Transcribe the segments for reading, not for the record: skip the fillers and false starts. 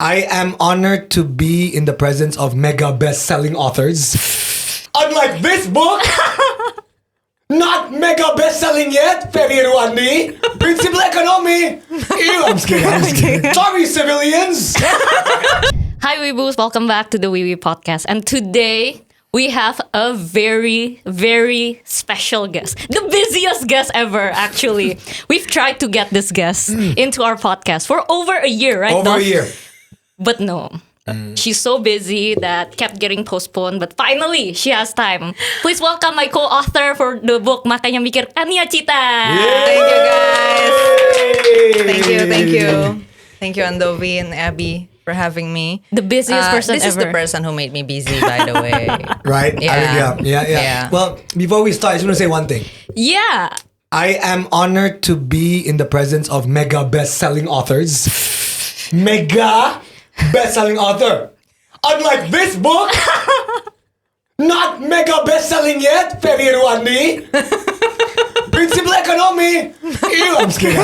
I am honored to be in the presence of mega best-selling authors. Unlike this book, not mega best-selling yet, Ferry Rwandi, Principal Economy. Ew, I'm just kidding. Sorry, civilians. Hi, Weeboos. Welcome back to the WIUI podcast. And today, we have a very, very special guest. The busiest guest ever, actually. We've tried to get this guest into our podcast for over a year, right? Over a year. But no. She's so busy that kept getting postponed. But finally, she has time. Please welcome my co-author for the book Makanya, Mikir, Cania Citta. Thank you, guys. Thank you. Thank you, Andovi and Abby, for having me. The busiest person this ever. This is the person who made me busy, by the way. Right? Yeah. Well, before we start, I just want to say one thing. Yeah. I am honored to be in the presence of mega best-selling authors. Mega best-selling author. Unlike this book, not mega best-selling yet, Ferry Rwandi. Principal Economy. Ew, I'm just kidding.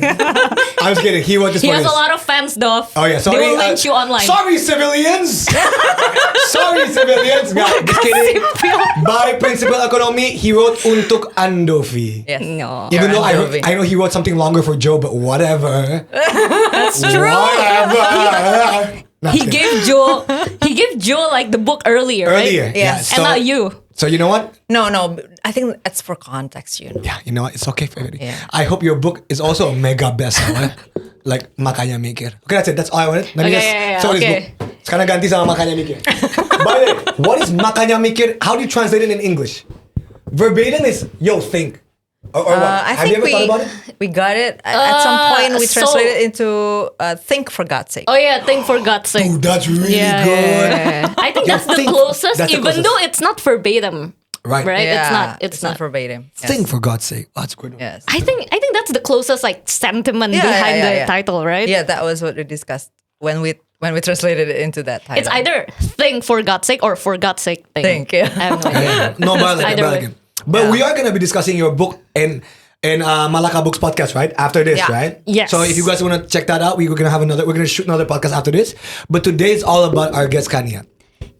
I'm just kidding. He wrote this He for has us. a lot of fans, though. Oh yeah, sorry. They will lynch you online. Sorry, civilians. Sorry, civilians. Just kidding. By Principal Economy, he wrote Untuk Andovi. Yes. No. Even though Andovi. I know he wrote something longer for Joe, but whatever. That's true. Whatever. No, He gave Joe like the book earlier, earlier. right? Yeah. Yes. And not you. So you know what? No. I think that's for context, you know. Yeah, you know what? It's okay for everybody. Yeah. I hope your book is also a mega bestseller. Like Makanya Mikir. Okay, that's it. That's all I wanted. Let me Okay, just show okay. this book. Sekarang ganti sama Makanya Mikir. By the way, what is Makanya Mikir? How do you translate it in English? Verbatim is, yo, think. Or what? I Have you think ever thought about it? we got it. At some point, we so- translated it into think for God's sake. Oh yeah, think for God's sake. Dude, that's really Yeah, good. yeah. I think Yeah, that's the think- closest, that's the even closest. though it's not verbatim. Right. Right? Yeah, It's not. verbatim. Yes. Think for God's sake. Oh, that's good. Yes. I think that's the closest like sentiment Yeah, behind yeah, the yeah. title, right? Yeah, that was what we discussed when we translated it into that title. It's either think for God's sake or for God's sake think. Think, yeah. I have no idea. No, but Either way. But we are going to be discussing your book in Malaka Books podcast, right? After this, Yeah. right? Yes. So if you guys want to check that out, we're going to shoot another podcast after this. But today is all about our guest Kanya.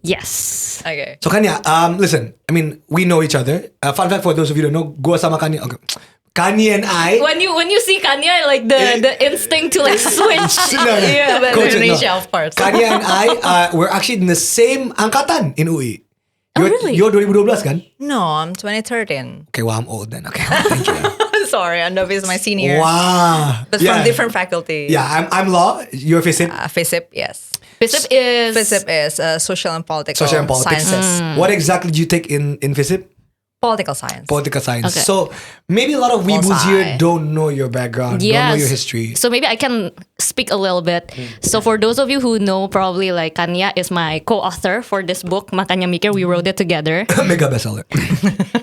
Yes. Okay. So Kanya, listen, I mean, we know each other. Fun fact for those of you who don't know, gua sama Kanya. Okay. Kanya and I. When you see Kanya, like the instinct to like switch. No, no. Yeah. But Coach, Indonesia, no. of course. Kanya and I, we're actually in the same angkatan in UI. Oh, really? You're 2012 kan? No, I'm 2013. Okay, well, I'm old then. Okay, thank you. Sorry, Andovi is my senior. Wow. But from different faculty. Yeah, I'm law. You're physics. FISIP, yes. FISIP is FISIP is social and political Social and politics. sciences. What exactly did you take in physics? Political science. Political science. Okay. So maybe a lot of weeboos here Polsci. don't know your background, don't know your history. So maybe I can speak a little bit. So for those of you who know, probably like Kanya is my co-author for this book, Makanya Mikir. We wrote it together. Mega bestseller.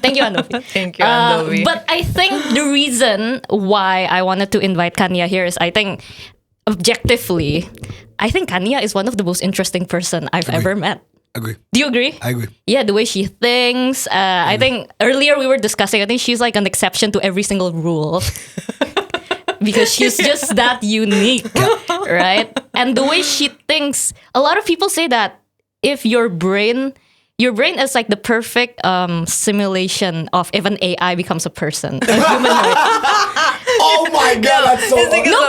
Thank you, Andovi. Thank you, Andovi. But I think the reason why I wanted to invite Kanya here is I think objectively, I think Kanya is one of the most interesting person I've ever met. Agree. Do you agree? I agree. Yeah, the way she thinks. I think earlier we were discussing, I think she's like an exception to every single rule. Because she's just that unique, right? And the way she thinks, a lot of people say that if your brain is like the perfect simulation of if an AI becomes a person, a humanoid. Oh my god, that's so funny. No,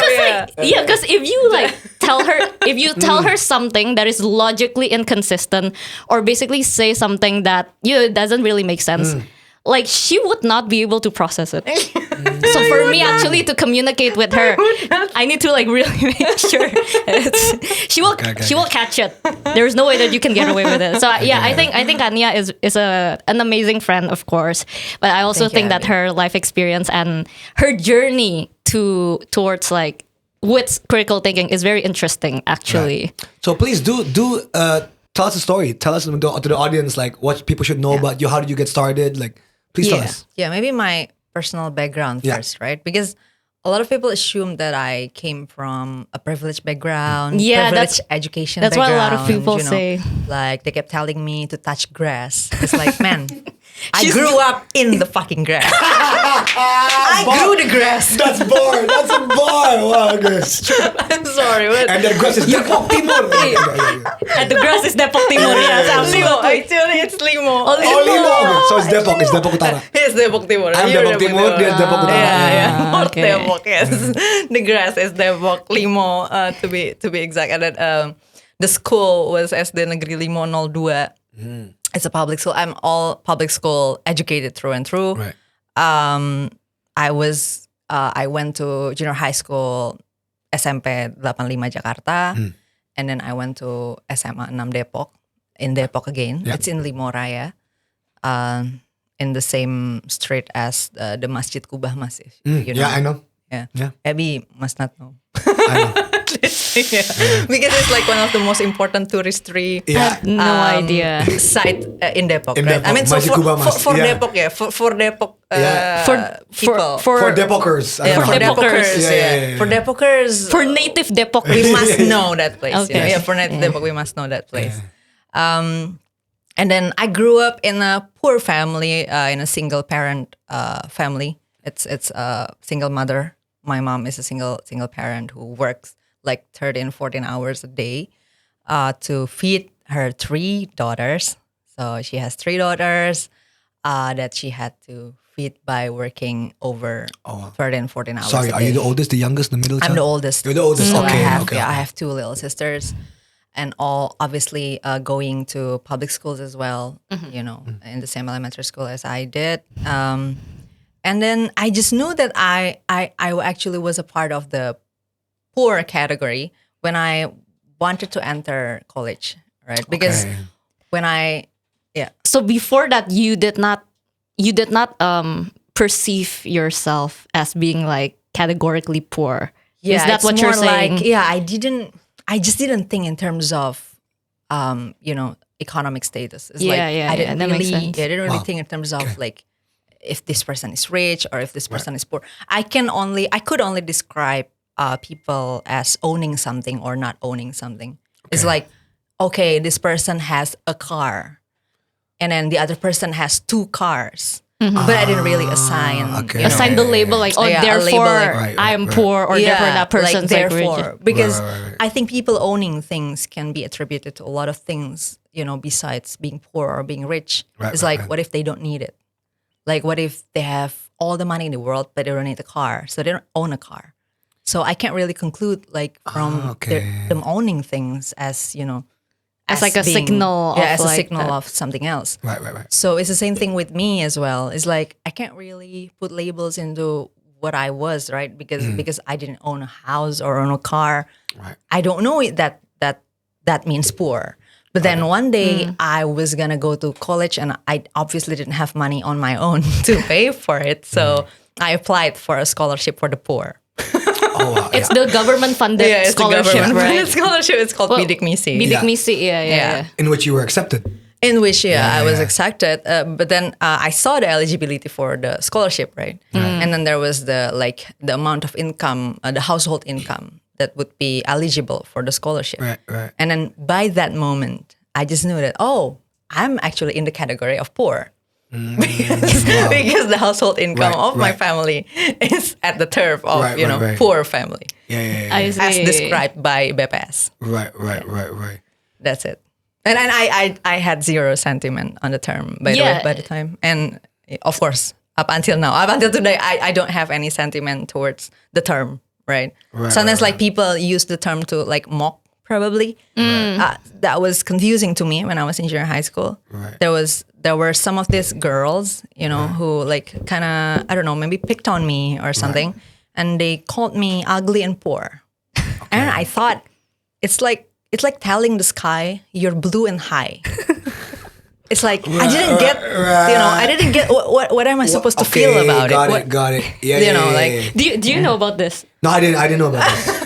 because if you like tell her something that is logically inconsistent, or basically say something that doesn't really make sense, like she would not be able to process it. So for me, actually, to communicate with her, I need to like really make sure she will catch it. There's no way that you can get away with it. So I think Kanya is an amazing friend, of course, but I also think that her life experience and her journey towards like with critical thinking is very interesting, actually. Right. So please do tell us a story. Tell us to the audience like what people should know about you. How did you get started? Like, please tell us. Yeah, maybe my personal background first, right? Because a lot of people assume that I came from a privileged background, privileged education that's background. what a lot of people you know, say. Like they kept telling me to touch grass. It's like, man, I grew up in the fucking grass. I grew the grass. That's bar. That's a bar. Wow, okay. I'm sorry. What? And the grass is Depok Timur. And the grass is Depok Timur. Yes, Limo. absolutely. Actually, it's Limo. Oh, Oh, Limo. So it's Depok. It's Depok Utara. He's Depok Timur. I'm You're Depok Timur. Dia Depok Utara. Yeah. North okay. Depok, yes. The grass is Depok Limo, to be exact. And then the school was SD Negeri Limo 02. It's a public school. I'm all public school educated through and through. Right. I went to junior high school SMP 85 Jakarta, and then I went to SMA 6 Depok, in Depok again. Yeah. It's in Limuria, in the same street as the Masjid Kubah Masjid. You know? Yeah, I know. Yeah. Abby must not know. I know. Because it's like one of the most important touristry Yeah. No idea. site in Depok, In right? Depok. I mean, so Masjid Kubah Masjid, for yeah. Depok, for Depok people. For Depokers. I Yeah, know. for Depokers. Depokers, Yeah. For Depokers, For native Depok. we must know that place. Okay. Yeah, for native Depok, we must know that place. And then I grew up in a poor family, in a single parent family. It's a single mother. My mom is a single parent who works like 13, 14 hours a day to feed her 3 daughters. So she has 3 daughters that she had to feed by working over 13, 14 hours Sorry, a are day. you the oldest, the youngest, the middle child? I'm the oldest. You're the oldest. So Okay, I okay. have 2 little sisters, and all obviously going to public schools as well. You know, in the same elementary school as I did. And then I just knew that I actually was a part of the poor category when I wanted to enter college, right? Because Okay. when So before that, you did not perceive yourself as being like categorically poor. Is that it's what you're more saying? Like, I just didn't think in terms of, economic status. It's like, I didn't that makes really, sense. I didn't really Wow. think in terms of like, if this person is rich or if this person is poor. I could only describe people as owning something or not owning something. It's like, okay, this person has a car, and then the other person has 2 cars. But I didn't really assign, okay. Assign the label like, Yeah, a therefore label, like- I am Right. poor, or therefore that person's like therefore, rich. because Right. I think people owning things can be attributed to a lot of things, besides being poor or being rich. Right, It's right, like, right. what if they don't need it? Like, what if they have all the money in the world, but they don't need a car, so they don't own a car? So I can't really conclude like from them owning things as As like a signal of as a like signal that. of something else. Right. So it's the same thing with me as well. It's like I can't really put labels into what I was, right? Because I didn't own a house or own a car. Right. I don't know that means poor. But then one day I was gonna go to college, and I obviously didn't have money on my own to pay for it. So I applied for a scholarship for the poor. Oh, wow. It's the government-funded It's the scholarship, government right? scholarship. It's called Bidik Misi. Bidik Yeah. Misi, yeah. In which you were accepted. In which, I was yeah. accepted, but then I saw the eligibility for the scholarship, right? And then there was the amount of income, the household income that would be eligible for the scholarship. Right. And then by that moment, I just knew that, I'm actually in the category of poor. Because the household income of my family is at the turf of, Right. poor family. Yeah. I see. As described by BPS. Right. That's it. And I had 0 sentiment on the term by the time. And of course, up until today, I don't have any sentiment towards the term, right? Sometimes like people use the term to like mock, probably. That was confusing to me when I was in junior high school. Right. There were some of these girls, who like kind of, I don't know, maybe picked on me or something. And they called me ugly and poor. And I thought it's like telling the sky you're blue and high. It's like I didn't get, I didn't get what am I supposed to feel about it? Got it. Yeah. Do you know about this? No, I didn't know about this.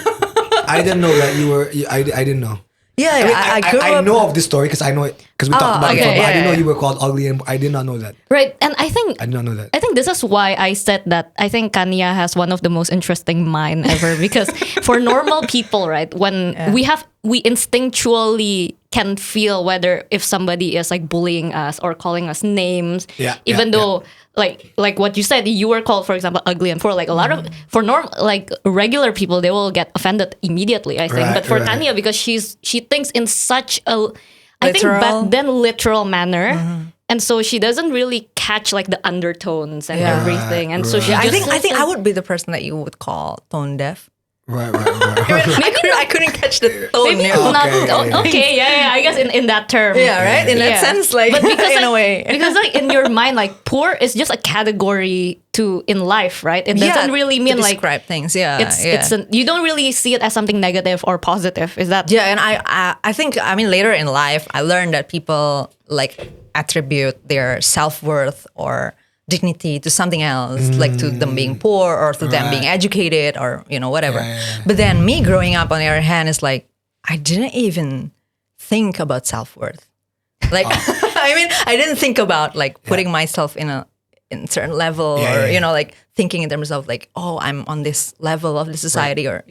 I didn't know that you were. I didn't know. Yeah, I grew up. I know of this story because I know it because we talked about it before. okay, But I didn't know yeah. you were called ugly, and I did not know that. Right, and I did not know that. think this is why I said that I think Kanya has one of the most interesting mind ever, because for normal people, right, when we instinctually can feel whether if somebody is like bullying us or calling us names, Yeah, even though like what you said, you were called, for example, ugly, and for like a lot of for like regular people, they will get offended immediately, I think. Right, but for right. Kanya, because she thinks in such a I think Literal? back then literal manner. And so she doesn't really catch like the undertones and Yeah. everything. And so she Right. just I think I would be the person that you would call tone deaf. Right. I couldn't catch the tone. maybe you know? not Okay. okay, yeah, I guess in that term. Yeah, right. In that Yeah. sense, like But because in like, a way, because like in your mind, like poor is just a category to in life, right? It doesn't really mean to like describe things. Yeah, it's you don't really see it as something negative or positive. Is that yeah, and I think later in life I learned that people like attribute their self-worth or dignity to something else, like to them being poor or to them being educated or whatever. Yeah. But then me growing up on the other hand is like I didn't even think about self-worth. Like I didn't think about like putting myself in a certain level or like thinking in terms of like, oh, I'm on this level of the society or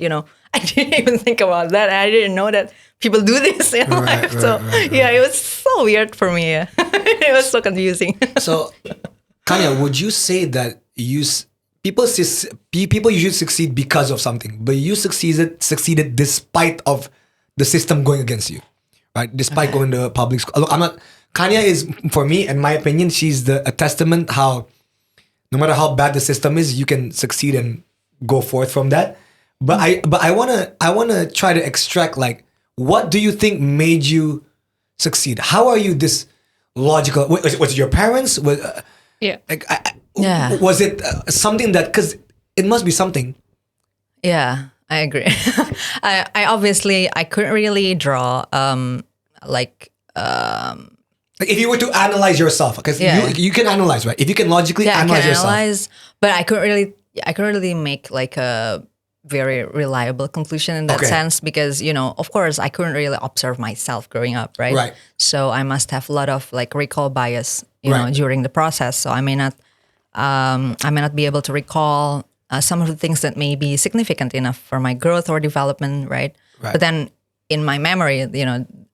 I didn't even think about that. I didn't know that people do this in life. So yeah, it was so weird for me. It was so confusing. So, Kanya, would you say that people usually succeed because of something, but you succeeded despite of the system going against you, right? Despite going to public school. Look, Kanya is, for me, in my opinion, she's a testament how no matter how bad the system is, you can succeed and go forth from that. But I wanna try to extract like, what do you think made you succeed? How are you this logical? Was it your parents? yeah? Was it something that, because it must be something. Yeah, I agree. I obviously I couldn't really draw like if you were to analyze yourself, because you can analyze, right? If you can logically analyze yourself. But I couldn't really make like a very reliable conclusion in that sense because of course I couldn't really observe myself growing up, right? Right. So I must have a lot of like recall bias, know, during the process. So I may not be able to recall some of the things that may be significant enough for my growth or development, right? But then in my memory,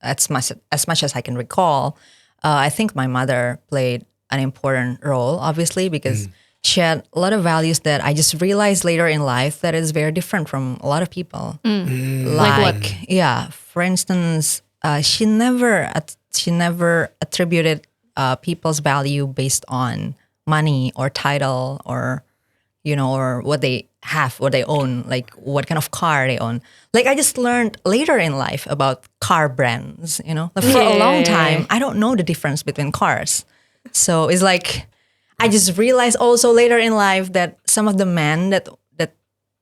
as much as I can recall, I think my mother played an important role, obviously, because she had a lot of values that I just realized later in life that is very different from a lot of people. Like what? Yeah, for instance, she never attributed people's value based on money or title or or what they have, what they own, like what kind of car they own. Like I just learned later in life about car brands, Like for a long time, I don't know the difference between cars. So it's like, I just realized also later in life that some of the men that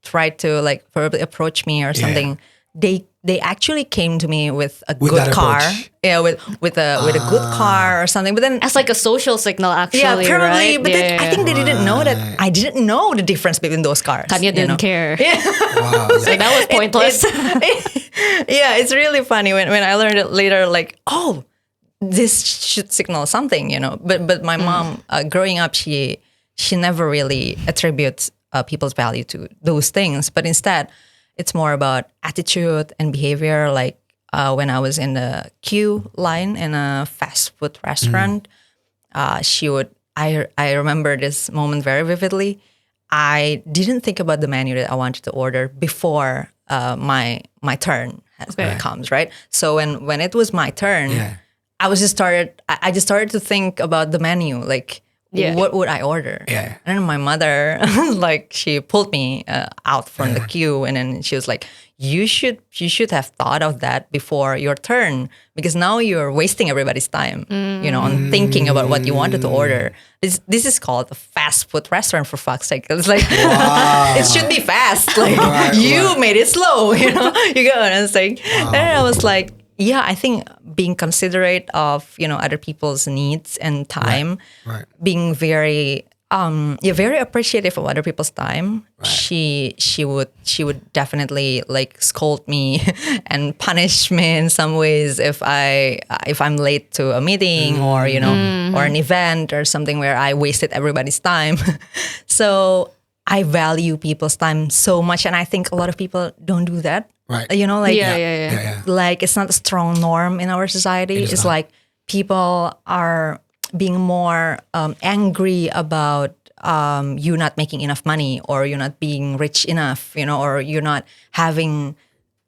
tried to like probably approach me or something, they actually came to me with a good car. Approach. Yeah, with a good car or something. But then As like a social signal, actually. yeah, probably. right? But then I think they didn't know that I didn't know the difference between those cars. Kanya didn't care. Wow. So that was pointless. Yeah, it's really funny when I learned it later. Like, oh, this should signal something, But my mom, growing up, she never really attributes people's value to those things. But instead, it's more about attitude and behavior. Like when I was in the queue line in a fast food restaurant, she would. I remember this moment very vividly. I didn't think about the menu that I wanted to order before my turn comes, right? So when it was my turn, I just started to think about the menu, like what would I order? Yeah. And then my mother, like she pulled me out from the queue, and then she was like, you should have thought of that before your turn, because now you're wasting everybody's time, on thinking about what you wanted to order. This is called a fast food restaurant, for fuck's sake. It's like, it should be fast. Like you made it slow, You get what I'm saying? Wow. And I was like, yeah, I think being considerate of, other people's needs and time, being very very appreciative of other people's time. Right. She would definitely like scold me and punish me in some ways if I'm late to a meeting or or an event or something where I wasted everybody's time. So I value people's time so much, and I think a lot of people don't do that. Right. You know, like Yeah. like it's not a strong norm in our society. It is It's not. like people are being more angry about you not making enough money, or you're not being rich enough, you know, or you're not having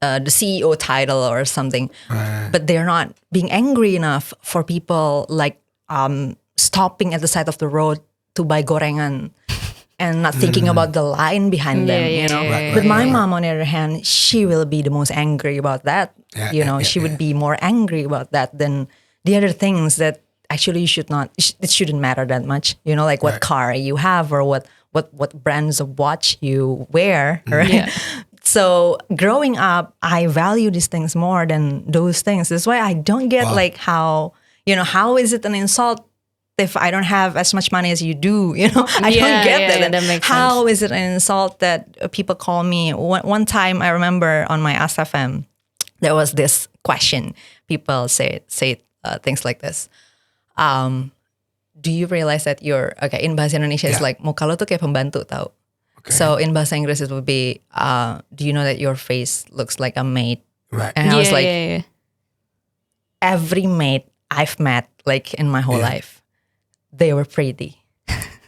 the CEO title or something. But they're not being angry enough for people like stopping at the side of the road to buy gorengan and not thinking about the line behind them, you know. But my mom, on the other hand, she will be the most angry about that. She would be more angry about that than the other things that actually it shouldn't matter that much. You know, like what car you have or what brands of watch you wear, right? Yeah. So growing up, I value these things more than those things. That's why I don't get like how is it an insult if I don't have as much money as you do? You know, I don't get that. Yeah, that makes How is it an insult that people call me? One time I remember on my AskFM, there was this question. People say things like this. Do you realize that you're in bahasa Indonesia it's like muka lo tuh kayak pembantu tau. So in bahasa Inggris it would be do you know that your face looks like a maid? Right. And I was like every maid I've met like in my whole life, they were pretty.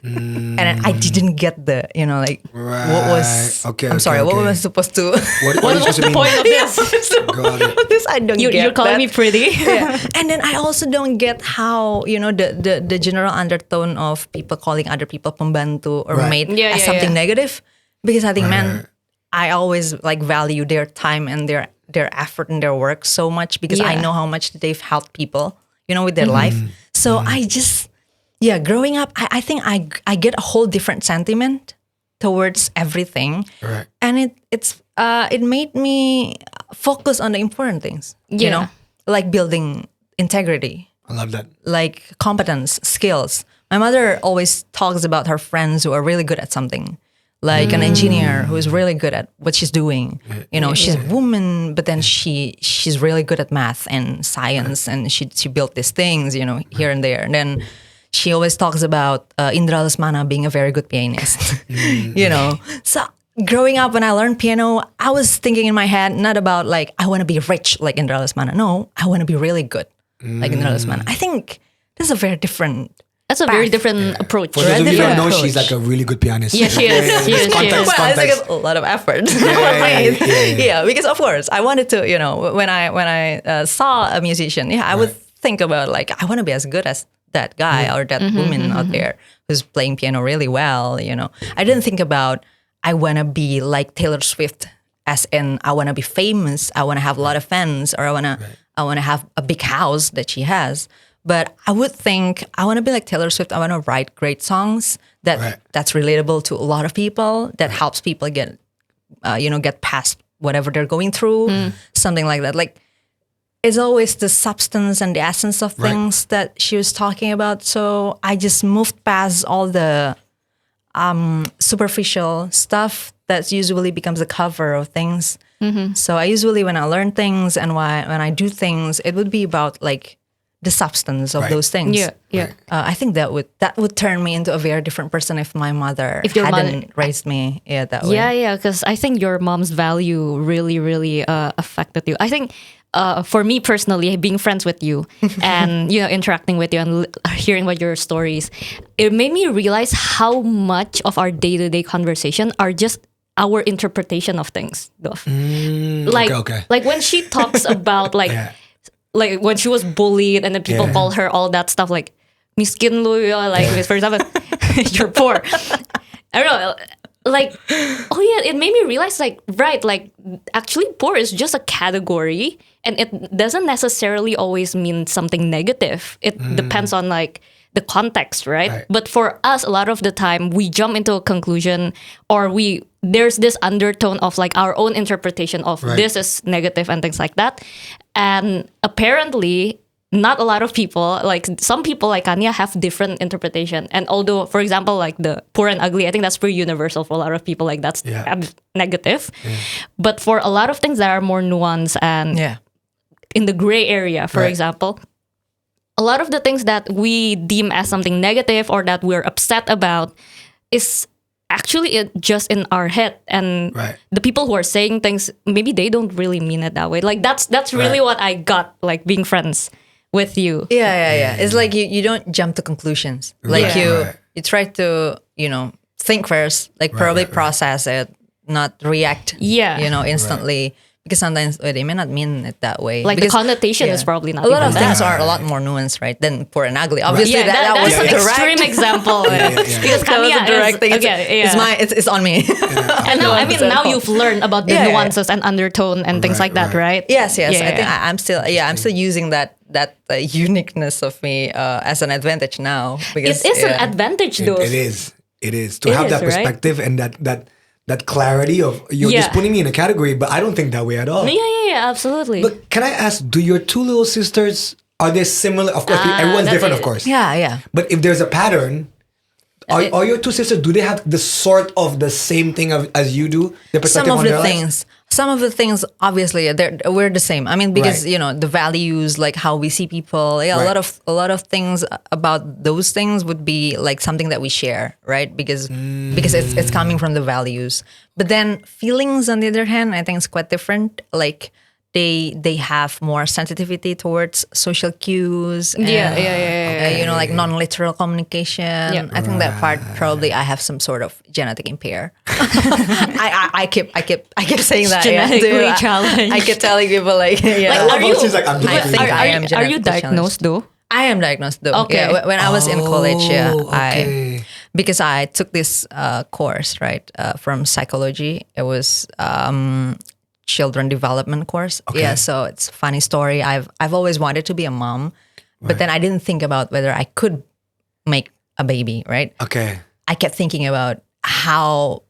And I didn't get the, what was, I'm sorry, what was I supposed to, What is What's the point of this? Got it. this I don't get You're calling that. me pretty? Yeah. And then I also don't get how, the general undertone of people calling other people pembantu or maid as something negative. Because I think, man, I always like value their time and their effort and their work so much because I know how much they've helped people, with their life. So I just, growing up, I think I get a whole different sentiment towards everything. Right. And it made me focus on the important things, like building integrity, I love that. like competence, skills. My mother always talks about her friends who are really good at something, like an engineer who is really good at what she's doing. She's a woman, but then she's really good at math and science, and she built these things, here and there. And then she always talks about Indra Lesmana being a very good pianist, So growing up, when I learned piano, I was thinking in my head, not about like, I want to be rich like Indra Lesmana. No, I want to be really good like Indra Lesmana. I think that's a very different That's a very different approach. For those of you who don't know, approach. she's like a really good pianist. Yeah, she is. She is. Well, I think it's a lot of effort. Yeah. Because of course I wanted to, when I saw a musician, I would think about like, I want to be as good as that guy or that woman out there who's playing piano really well. I didn't think about I want to be like Taylor Swift, as in I want to be famous, I want to have a lot of fans, or I want to have a big house that she has. But I would think I want to be like Taylor Swift. I want to write great songs that's relatable to a lot of people, that helps people get past whatever they're going through, something like that. Like, it's always the substance and the essence of things that she was talking about. So I just moved past all the superficial stuff that usually becomes the cover of things. So I usually, when I learn things and when I do things, it would be about like the substance of those things. Yeah. I think that would turn me into a very different person if my mother hadn't raised me that way. Yeah, because I think your mom's value really, really affected you. I think for me personally, being friends with you and interacting with you and hearing about your stories, it made me realize how much of our day-to-day conversation are just our interpretation of things. Like when she talks about like when she was bullied and then people call her all that stuff like miskin lu, like for example, you're poor. I don't know. Like, it made me realize like actually poor is just a category and it doesn't necessarily always mean something negative. It depends on like the context, right? But for us, a lot of the time we jump into a conclusion or there's this undertone of like our own interpretation of this is negative and things like that. And apparently not a lot of people, like some people like Kanya have different interpretation. And although, for example, like the poor and ugly, I think that's pretty universal for a lot of people. Like that's negative. But for a lot of things that are more nuanced and in the gray area, for example, a lot of the things that we deem as something negative or that we're upset about is actually just in our head, and the people who are saying things, maybe they don't really mean it that way. Like that's really what I got, like being friends with you. Yeah. It's like you don't jump to conclusions. Like you try to, think first, like probably process it, not react, instantly. Because sometimes they may not mean it that way. Like the connotation is probably not. A lot of things are a lot more nuanced, right? Than poor and ugly. Obviously, that was an direct. extreme example. Because That was a direct thing. It's on me. And now you've learned about the nuances and undertone and things like that, right? Yes. I think I'm still using that uniqueness of me as an advantage now. Because it is an advantage, though. It is to have that perspective and that clarity of you're just putting me in a category, but I don't think that way at all. Yeah, absolutely. But can I ask, do your two little sisters, are they similar? Of course, everyone's different, of course. Yeah. But if there's a pattern, are your two sisters, do they have the sort of the same thing as you do? The perspective on their lives? Some of the things, obviously, we're the same. I mean, because the values, like how we see people, a lot of things about those things would be like something that we share, right? Because it's coming from the values. But then feelings, on the other hand, I think it's quite different. Like they have more sensitivity towards social cues. And, like non-literal communication. Yeah. I think that part probably I have some sort of genetic impair. I keep saying that. Genetically challenged. I keep telling people like, are you diagnosed though? I am diagnosed though. Okay. Yeah, when I was in college, because I took this course, right, from psychology. It was children development course. Okay. Yeah, so it's a funny story. I've always wanted to be a mom, but then I didn't think about whether I could make a baby, right? Okay. I kept thinking about how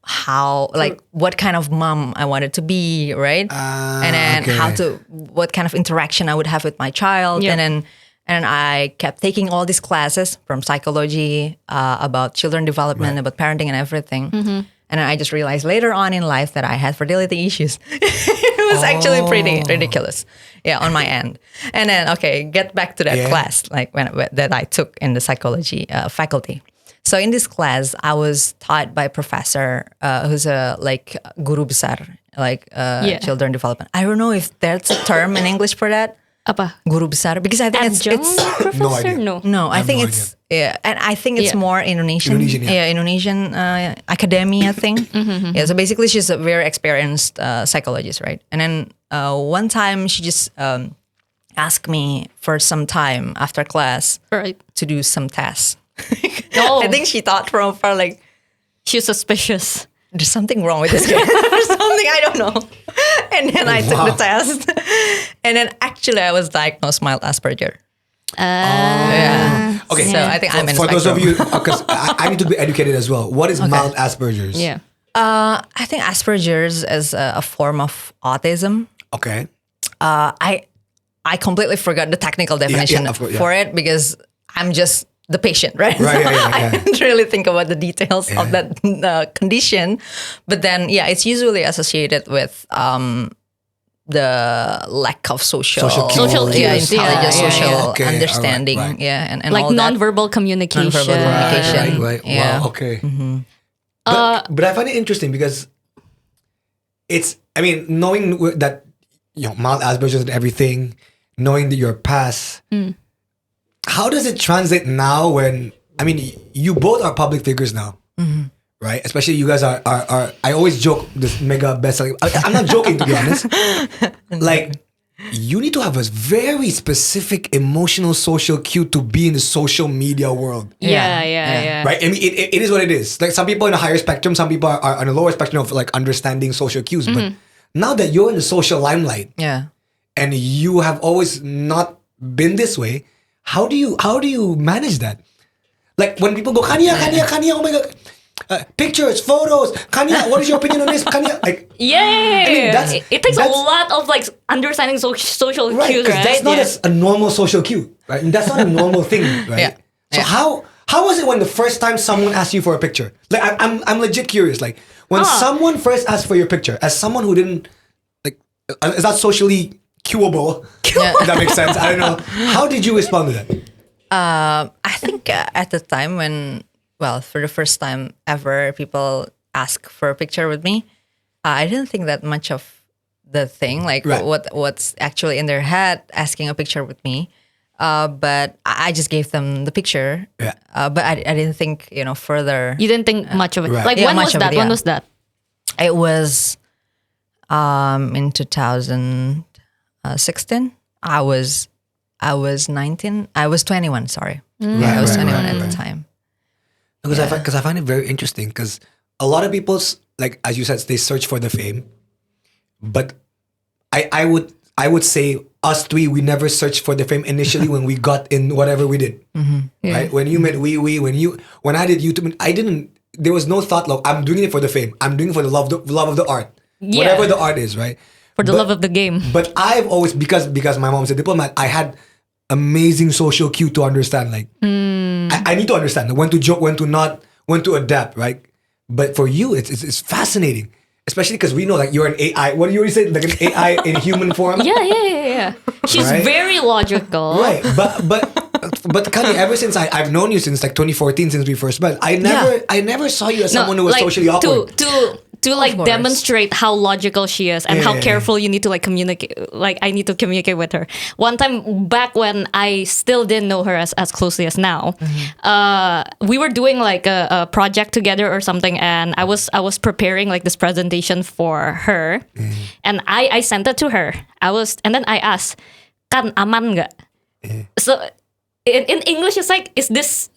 like what kind of mom I wanted to be, right? And then what kind of interaction I would have with my child. And I kept taking all these classes from psychology about children development, about parenting and everything. Mm-hmm. And I just realized later on in life that I had fertility issues. It was actually pretty ridiculous, on my end. And then, get back to that class, like that I took in the psychology faculty. So in this class, I was taught by a professor who's a guru besar, children development. I don't know if that's a term in English for that. Apa? Guru besar, because I think it's professor. No, I think it's and I think it's more Indonesian. Indonesian academia thing. Mm-hmm. Yeah, so basically she's a very experienced psychologist, right? And then one time she just asked me for some time after class to do some tests. I think she thought from afar like she's suspicious. There's something wrong with this kid or something, I don't know. And then I took the test. And then actually I was diagnosed mild Asperger. Okay, so I think I'm in for the those of spectrum. you, because I need to be educated as well. What is mild Asperger's? Yeah. I think Asperger's is a form of autism. Okay. I completely forgot the technical definition for it because I'm just the patient, right? I didn't really think about the details of that condition. But then, it's usually associated with the lack of social cues, intelligence, social understanding, and like all that. nonverbal communication. Right. Yeah. Wow. Okay. Mm-hmm. But I find it interesting because knowing that mild Asperger's and everything, knowing that you're past. How does it translate now when, you both are public figures now, right? Especially you guys are I always joke this mega best-selling, I'm not joking to be honest. Like, you need to have a very specific emotional social cue to be in the social media world. Yeah. Right? It is what it is. Like some people in a higher spectrum, some people are on a lower spectrum of like understanding social cues. But now that you're in the social limelight and you have always not been this way, how do you manage that? Like when people go, Kanya, oh my God, pictures, photos, Kanya, what is your opinion on this, Kanya? Like, it takes a lot of like understanding social cues, right? That's not a normal social cue, right? And that's not a normal thing, right? So how was it when the first time someone asked you for a picture? Like I'm legit curious. Like when someone first asked for your picture, as someone who didn't is that socially cueable? If that makes sense. I don't know. How did you respond to that? I think at the time when well, for the first time ever, people ask for a picture with me. I didn't think that much of the thing, like Right. what's actually in their head asking a picture with me. But I just gave them the picture. Yeah. But I didn't think, further. You didn't think much of it. Right. Like Yeah, when much was of that? it, When yeah. was that? It was in 2016. I was 19. I was 21. Sorry, yeah, I was 21 at the time. Because I find it very interesting because a lot of people's, like as you said, they search for the fame, but I would say us three, we never searched for the fame initially when we got in whatever we did. Right? When you met WIUI, when I did YouTube, there was no thought like I'm doing it for the fame. I'm doing it for the love of the art. Yeah. Whatever the art is, right? For the love of the game. But I've always, because my mom's a diplomat, I had amazing social cue to understand. Like I need to understand when to joke, when to not, when to adapt, right? But for you, it's fascinating, especially because we know like you're an AI. What do you already say? Like an AI in human form. Yeah. She's Right? very logical. Right. But Kanya, ever since I've known you since like 2014, since we first met, I never saw you as someone who was like, socially awkward. To like course. demonstrate how logical she is and how Yeah. careful you need to like communicate. Like I need to communicate with her. One time back when I still didn't know her as closely as now, we were doing like a project together or something, and I was preparing like this presentation for her, and I sent it to her. And then I asked, "Kan aman nggak?" So in English it's like, "Is this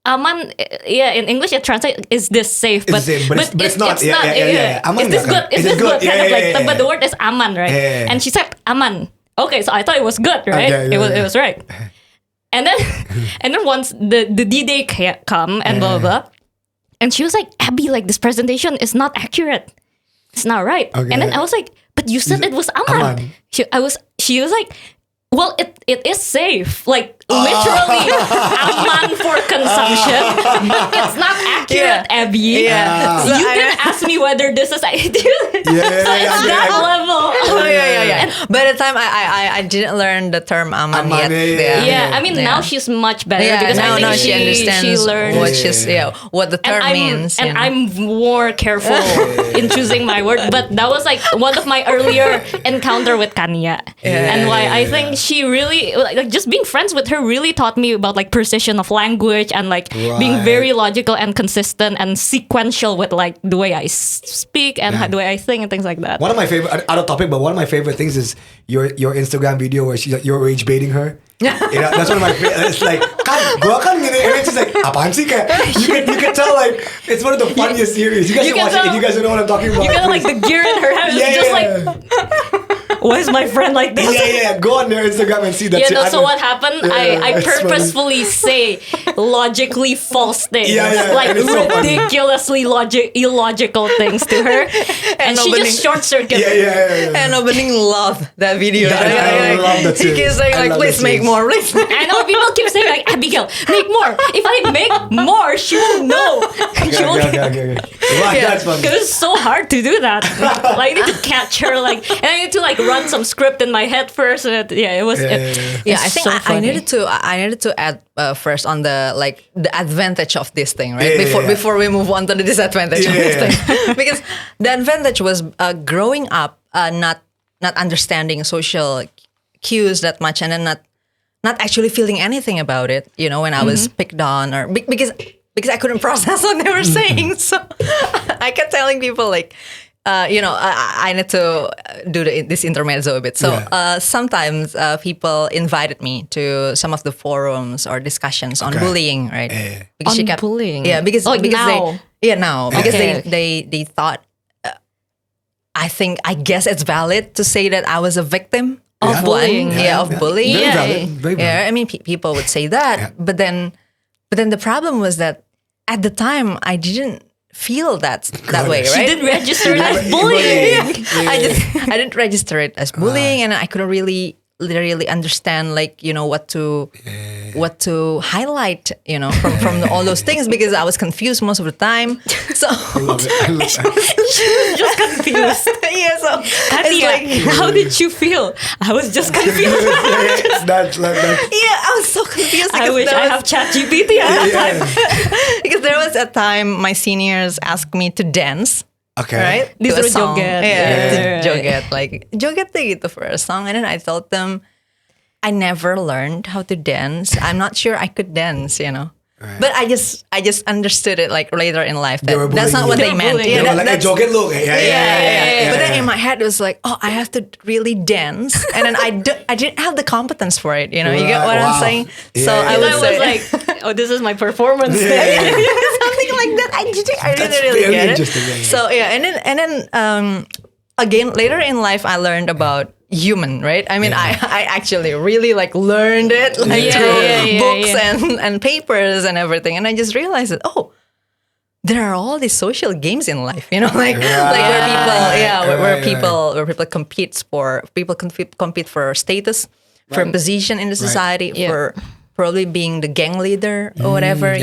aman?" Yeah, in English it translates, "Is this safe?" It's safe, but it's not. It's not. Yeah. Aman Is this nggak, good? kan? Is this good? Kind of like, Yeah. but the word is aman, right? Yeah. And she said aman. Okay, so I thought it was good, right? Okay, It yeah. was right. And then once the D-Day come and blah blah blah, and she was like, "Abby, like this presentation is not accurate. It's not right." Okay. And then I was like, "But you said it was aman." Aman. She was like, "Well, it is safe, like literally aman for consumption, but it's not accurate, Abby. Yeah. You can ask me whether this is accurate." Yeah. So it's that level. Oh yeah. By the time I didn't learn the term aman Aman, yet. Yeah, I mean now she's much better Yeah, because now, I think now she understands she learned what the term means. and I'm more careful in choosing my word. But that was like one of my earlier encounter with Kanya, and why I think she really like just being friends with her really taught me about like precision of language and like being Right. very logical and consistent and sequential with like the way I speak and the way I think and things like that. One of my favorite, out of topic, but one of my favorite things is your Instagram video where you're rage baiting her. That's one of my favorite. It's like, gua kan gini, and it's just like, apaan sih kayak? You can tell like it's one of the funniest series. You guys You should can watch it tell- if you guys don't know what I'm talking about. You got like the gear in her head. It's just like, why is my friend like this? yeah. Go on their Instagram and see that. Yeah, shit. no, so what happened? Yeah, I it's funny. purposefully say logically false things. Yeah, like and it's so funny. ridiculously illogical things to her. and she nobody- just short circuited. Yeah. And opening loved that video. Yeah, I love that He series. keeps saying I like, love please that make series. more, please. I know people keep saying like, Abigail, make more. If I make more, she will know. She will Okay. Wow, that's funny. Because it's so hard to do that. Like I need to catch her, like, and I need to like run some script in my head first. And it was. Yeah, I think so I funny. needed to add first on the advantage of this thing, right? Yeah. Before we move on to the disadvantage of this Yeah. thing, because the advantage was growing up, not understanding social cues that much, and then not actually feeling anything about it. You know, when I was picked on or because I couldn't process what they were saying, so I kept telling people like. I need to do this intermezzo a bit. So sometimes people invited me to some of the forums or discussions on bullying, right? Because On bullying? Yeah, because Like now? because Okay. they thought. I guess it's valid to say that I was a victim of bullying. of bullying. Very Yeah. valid. Very valid. Yeah, I mean, people would say that, but then the problem was that at the time I didn't feel that way, right? She didn't register it as bullying. I didn't register it as bullying, and I couldn't really really understand, like, what to highlight, from all those things, because I was confused most of the time. So I love it. Just confused. yeah, so Kanya, how did you feel? I was just confused. That's I was so confused. I because wish there I was- have ChatGPT at that time. because there was a time my seniors asked me to dance. Okay. Right? These To a were song. joget. Yeah, Yeah. joget. Like, joget gitu for a song. And then I told them, I never learned how to dance. I'm not sure I could dance, Right. But I just understood it like later in life They were that that's not bullying what you. they They were meant. bullying They were like, hey, that's- joget look. Yeah. But then in my head it was like, oh, I have to really dance, and then I didn't have the competence for it. You get what I'm Wow. saying? Yeah, So yeah, I yeah. would I say was like, oh, this is my performance Yeah, day. yeah, yeah. something like that. I That's really very get it. interesting, yeah, yeah. So and then again later in life I learned about human, right? I mean, I actually really like learned it like Yeah, through yeah, books yeah. and papers and everything, and I just realized that there are all these social games in life, like where people, where people compete for status, for position in the society, Yeah. for probably being the gang leader or whatever,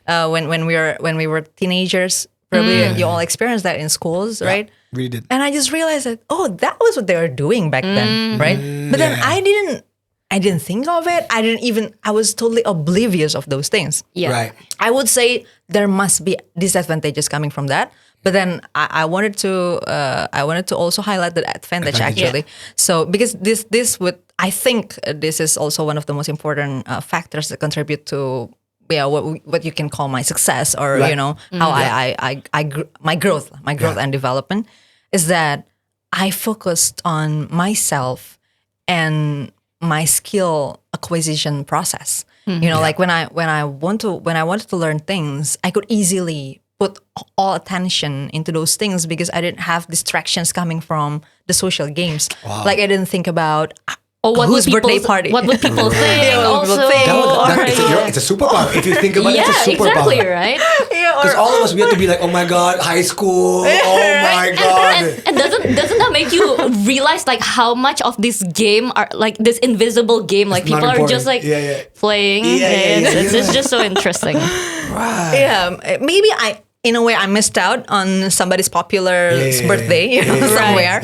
when we were teenagers, probably you all experienced that in schools, right? We did. And I just realized that that was what they were doing back then, right? But then I didn't think of it. I was totally oblivious of those things. Yeah. Right. I would say there must be disadvantages coming from that, but then I wanted to also highlight the advantage actually. So because this would, I think this is also one of the most important factors that contribute to what you can call my success, or Right. how my growth and development, is that I focused on myself and my skill acquisition process. Like when I wanted to learn things, I could easily put all attention into those things because I didn't have distractions coming from the social games. Wow. Like I didn't think about Or what whose would birthday people, party. What would people think? Yeah, what would Also, people think? It's a superpower. If you think about it, yeah, it's a superpower. exactly, right? Because all of us, we have to be like, oh my God, high school. Oh my God. And doesn't that make you realize like how much of this game are like this invisible game, like It's not people are just important. like playing. Yeah, It's just so interesting. Right. Yeah, maybe in a way I missed out on somebody's popular birthday somewhere.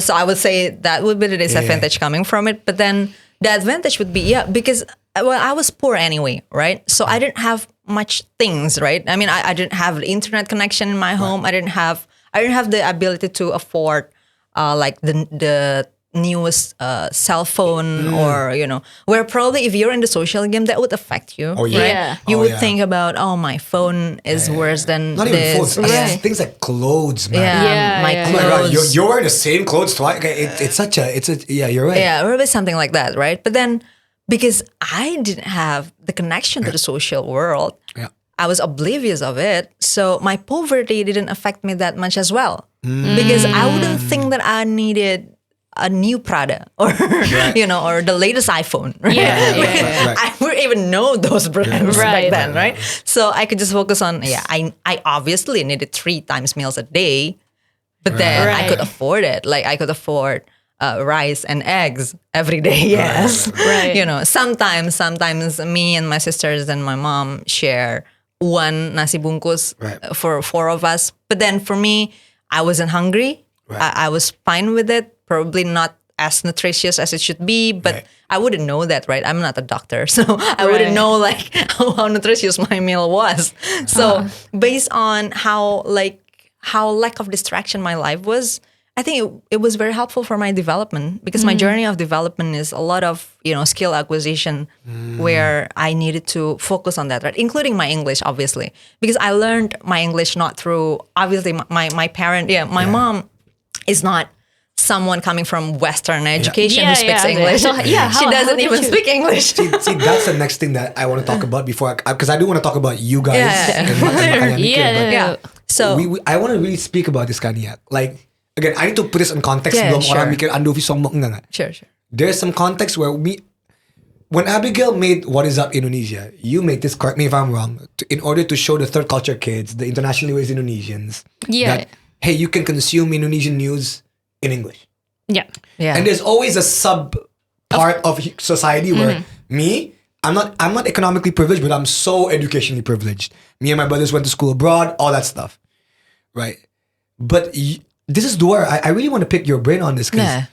So I would say that would be the disadvantage coming from it. But then the advantage would be because I was poor anyway, right? So I didn't have much things, right? I mean, I didn't have the internet connection in my home. I didn't have the ability to afford like the newest cell phone, or where probably if you're in the social game that would affect you. Oh, yeah. Right? Yeah. You Oh, would yeah. think about, my phone is worse than Not even this. phones. Yeah. Things like clothes, man. Yeah, my yeah. Oh my God, clothes. you're wearing the same clothes twice. Okay, you're right. Yeah, or maybe something like that, right? But then because I didn't have the connection to the social world, Yeah. I was oblivious of it. So my poverty didn't affect me that much as well. Because I wouldn't think that I needed a new Prada or or the latest iPhone. Right? Yeah. I wouldn't even know those brands Right. back then, right? So I could just focus on I obviously needed 3 times meals a day, but then I Right. could afford it. Like I could afford rice and eggs every day. Yes, Right. Sometimes me and my sisters and my mom share one nasi bungkus for 4 of us. But then for me, I wasn't hungry. Right. I was fine with it. Probably not as nutritious as it should be, but Right. I wouldn't know that, right? I'm not a doctor, so I wouldn't know like how nutritious my meal was. So based on how lack of distraction my life was, I think it was very helpful for my development, because my journey of development is a lot of skill acquisition where I needed to focus on that, right? Including my English, obviously, because I learned my English not through obviously my parent. My mom is not someone coming from Western education who speaks English. So, she how doesn't did even you- speak English. See, that's the next thing that I want to talk about before, because I do want to talk about you guys. Yeah. And Makanya, Mikir, but Yeah. So I want to really speak about this, Kanya. Like, again, I need to put this in context. Yeah, Belum sure. orang mikir Andovi sombong, enggak, enggak. sure. There's some context where when Abigail made What Is Up Indonesia, you made this, correct me if I'm wrong, in order to show the third culture kids, the internationally raised Indonesians, Yeah. that, hey, you can consume Indonesian news in English. Yeah. Yeah. And there's always a part of society where me, I'm not economically privileged, but I'm so educationally privileged. Me and my brothers went to school abroad, all that stuff, right? But this is where I really want to pick your brain on this, because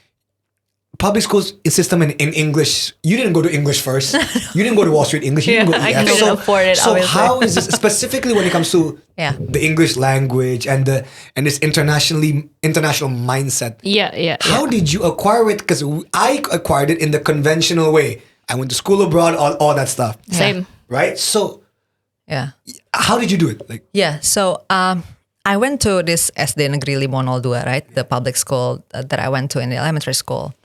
public schools system in English, you didn't go to English first. You didn't go to Wall Street English. You didn't go to I EF. couldn't afford it. So obviously. how is this, specifically when it comes to the English language and this international mindset? How did you acquire it? Because I acquired it in the conventional way. I went to school abroad, all that stuff. Same. Right? So how did you do it? So I went to this SD Negeri 502, right? The public school that I went to in the elementary school.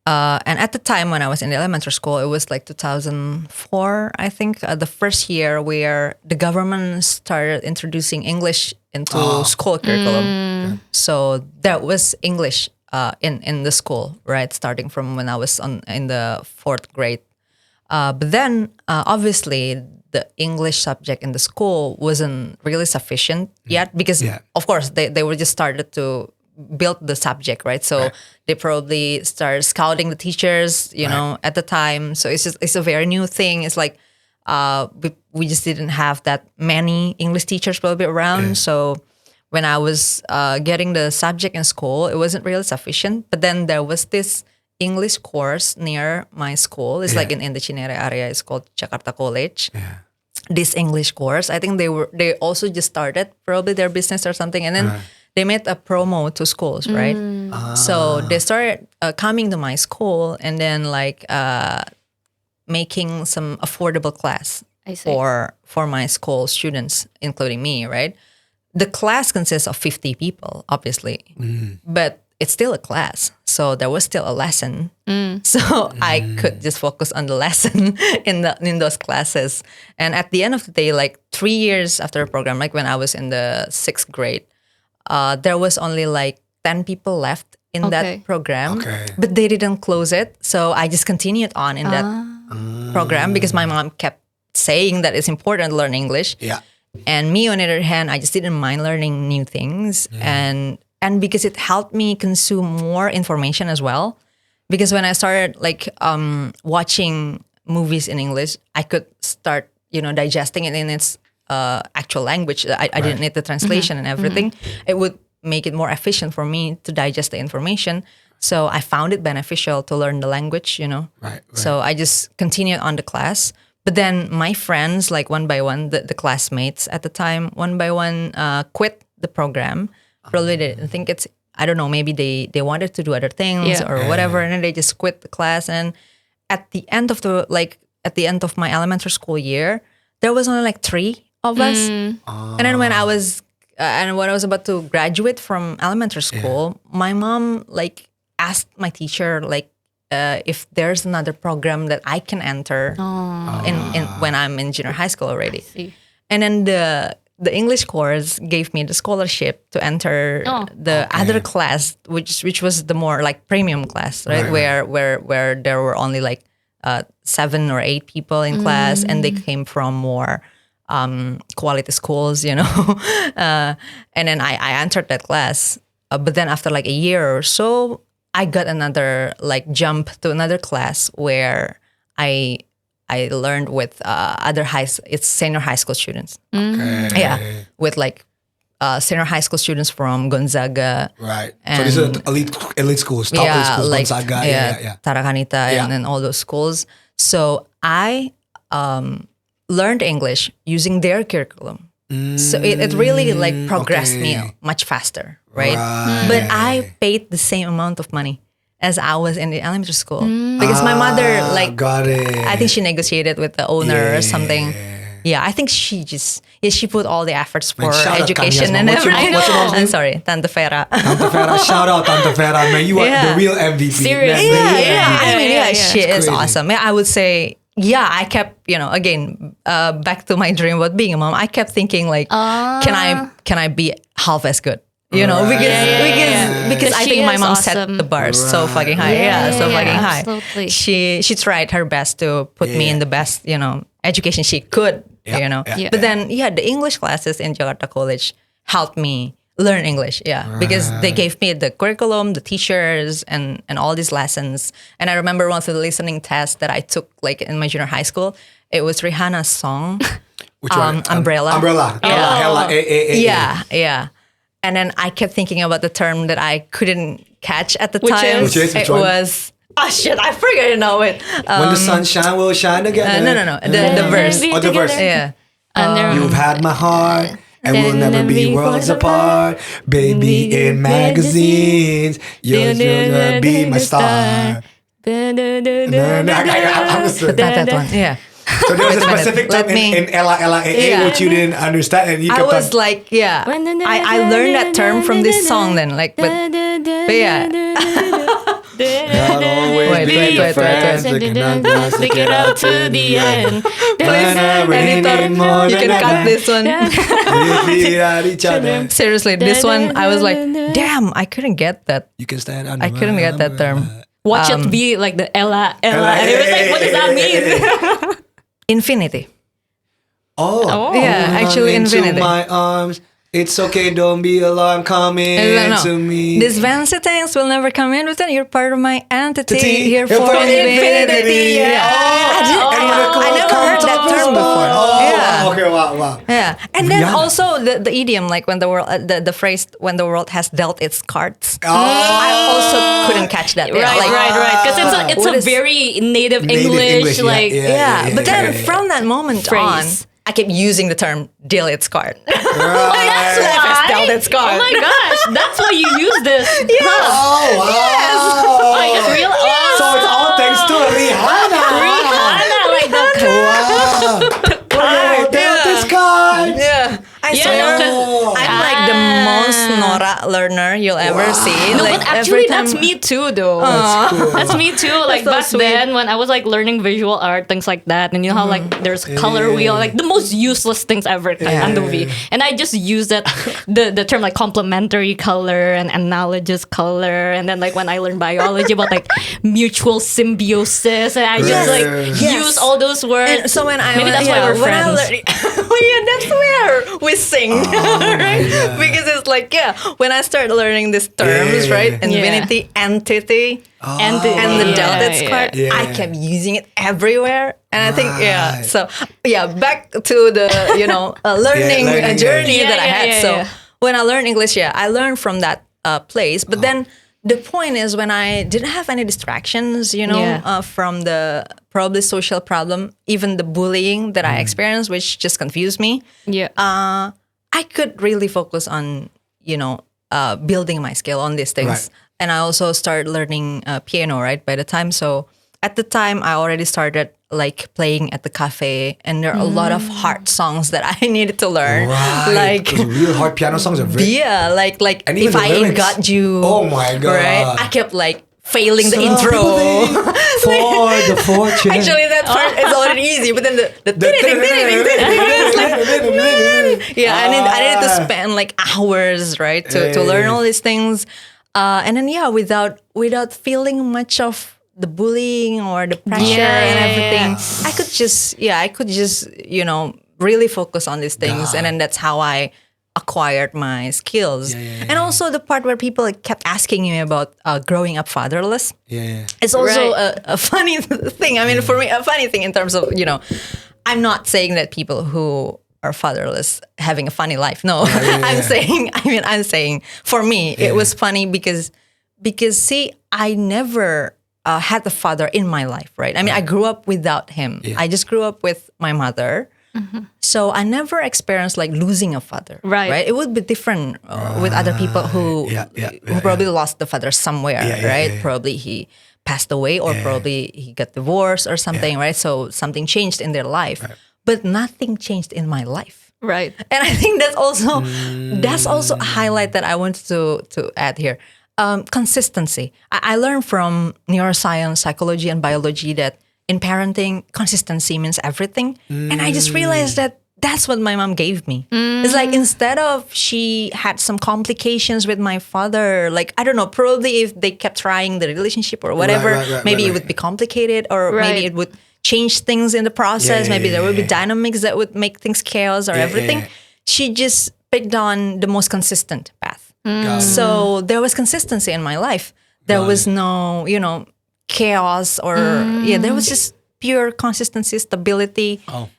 And at the time when I was in the elementary school, it was like 2004, I think, the first year where the government started introducing English into school curriculum. So that was English in the school, right? Starting from when I was in the 4th grade. But then, obviously, the English subject in the school wasn't really sufficient yet because, of course, they were just started to build the subject, right? So they probably started scouting the teachers, you know, at the time. So it's a very new thing. It's like we just didn't have that many English teachers probably around. So when I was getting the subject in school, it wasn't really sufficient. But then there was this English course near my school. It's like in the Cinere area. It's called Jakarta College. This English course, I think they also just started probably their business or something, and then they made a promo to schools, right? So they started coming to my school and then like making some affordable class for my school students, including me, right? The class consists of 50 people, obviously, but it's still a class. So there was still a lesson. So I could just focus on the lesson in those classes. And at the end of the day, like 3 years after the program, like when I was in the 6th grade, there was only like 10 people left in that program, but they didn't close it. So I just continued on in that program because my mom kept saying that it's important to learn English. And me, on the other hand, I just didn't mind learning new things. And because it helped me consume more information as well. Because when I started like watching movies in English, I could start, digesting it in its actual language. I didn't need the translation and everything. It would make it more efficient for me to digest the information. So I found it beneficial to learn the language, So I just continued on the class. But then my friends, like one by one, the classmates at the time, one by one quit the program. Probably they didn't think I don't know, maybe they wanted to do other things or whatever, and then they just quit the class. And at the end of my elementary school year, there was only like 3 of us. And then when I was about to graduate from elementary school, my mom like asked my teacher like if there's another program that I can enter in when I'm in junior high school already. And then the English course gave me the scholarship to enter the other class, which was the more like premium class, right? Where there were only like 7 or 8 people in class, and they came from more quality schools, and then I entered that class. But then after like a year or so, I got another like jump to another class where I learned with it's senior high school students. With like senior high school students from Gonzaga. Right. So these are elite schools, top elite schools, like, Gonzaga. Tarakanita and all those schools. So I learned English using their curriculum. So it really like progressed me much faster, right? But I paid the same amount of money as I was in the elementary school. Because my mother, like, got it. I think she negotiated with the owner or something. I think she just, she put all the efforts for education and everything. What's your mom's name? I'm sorry, Tante Vera. Tante Vera, shout out Tante Vera, man. You are the real MVP. Seriously. She is awesome. I would say, I kept, again, back to my dream about being a mom. I kept thinking like, can I be half as good? Because I think my mom set the bar so fucking high. So fucking high. Absolutely. She tried her best to put me in the best, education she could, But then, the English classes in Jakarta College helped me learn English. Yeah, because they gave me the curriculum, the teachers, and all these lessons. And I remember one of the listening tests that I took like in my junior high school. It was Rihanna's song, Which one? Umbrella. Umbrella. Ella, Yeah. And then I kept thinking about the term that I couldn't catch at the Which time. is? Which It one? was, oh shit, I forgot to know it. When the sunshine will shine again. No. The verse. Oh, the verse. Yeah. You've had my heart, and we'll never be worlds apart. Baby, in magazines, you're gonna be my star. But not that one. Yeah. So there was a specific term in Ella Yeah. which you didn't understand, and you I kept was on. like, yeah. I learned that term from this song then. But yeah. I'll always Wait, be wait, your wait, friend, wait. sticking out, guys, Stick it out to the end. When I rain Editor, in more you than can cut ever. this one. We beat at each other. Seriously, this one, I was like, damn, I couldn't get that. You can stand under I couldn't get that term. Watch it be like the Ella. And it was like, what does that mean? Infinity. Oh. Yeah, Come actually into infinity. my arms. It's okay, don't be alarmed. Come into me. These fancy things will never come in within. You're part of my entity. Here You're for part of infinity. Yeah. I never heard that term before. Oh, Yeah. okay, wow. Yeah, and then Rihanna. also the idiom, like when the world, the phrase when the world has dealt its cards. Oh. I also couldn't catch that. Right, Like, right. Because it's what a is- very native Native English, English, yeah, like yeah. But then from that moment Phrase. on, I kept using the term deal its card. that's Life has dealt its card. Oh my gosh, that's why you use this. Huh. Oh, wow. I just realized. So it's all thanks to Rihanna. Rihanna, like the Wow. This card. Yeah, I Yeah, swear, no, 'cause- I'm like the most Nora learner you'll ever see. No, Like but actually, every time- that's me too, though. Cool. That's me too. Like so back sweet. then, when I was like learning visual art, things like that, and you know how like there's color wheel, like the most useless things ever at Andovi, and I just use that the term like complementary color and analogous color, and then like when I learned biology about like mutual symbiosis, and I just like use all those words. And so when I maybe that's why we're when I friends. that's where we sing, right? Because it's like when I start learning these terms, Yeah. right? Infinity, entity, and the Yeah, delta square. yeah. I kept using it everywhere, and I think Right. So back to the learning learning, journey yeah. that I Yeah, had. yeah, So yeah. when I learned English, I learned from that place. But then the point is when I didn't have any distractions, from the probably social problem, even the bullying that I experienced, which just confused me. Yeah. I could really focus on, building my skill on these things. Right. And I also started learning piano, right, by the time. So at the time, I already started like playing at the cafe, and there are a lot of hard songs that I needed to learn. Right. Like, Those real hard piano songs are very. like And even if the I ain't lyrics. got you. Oh my God. Right? I kept like failing the Some intro. people think for the fortune. Actually, that part is already easy, but then the yeah, I needed to spend like hours, right, to learn all these things, and then without feeling much of the bullying or the pressure and everything, I could just really focus on these things, and then that's how I acquired my skills. And also the part where people kept asking me about growing up fatherless. It's also a funny thing. I mean, for me, a funny thing in terms of, I'm not saying that people who are fatherless having a funny life. No, I'm saying for me, it was funny because see, I never had a father in my life, right? I mean, I grew up without him. I just grew up with my mother. So I never experienced like losing a father. Right. It would be different with other people who probably lost the father somewhere, right? Probably he passed away or probably he got divorced or something, right? So something changed in their life. But nothing changed in my life. Right. And I think that's also a highlight that I wanted to add here. Consistency. I learned from neuroscience, psychology, and biology that in parenting, consistency means everything. And I just realized that that's what my mom gave me. It's like instead of she had some complications with my father, like, I don't know, probably if they kept trying the relationship or whatever, maybe it would be complicated or maybe it would change things in the process. Maybe there would be dynamics that would make things chaos or everything. She just picked on the most consistent path. Got it. So there was consistency in my life. There Got was it. no, chaos or there was just pure consistency, stability. Oh.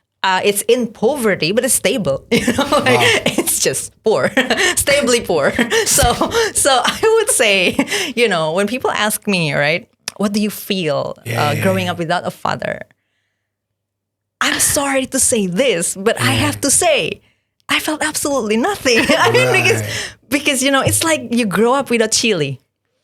It's in poverty, but it's stable. It's just poor, stably poor. So I would say, when people ask me, right, what do you feel growing up without a father? I'm sorry to say this, but I have to say, I felt absolutely nothing. I mean, because it's like you grow up without chili.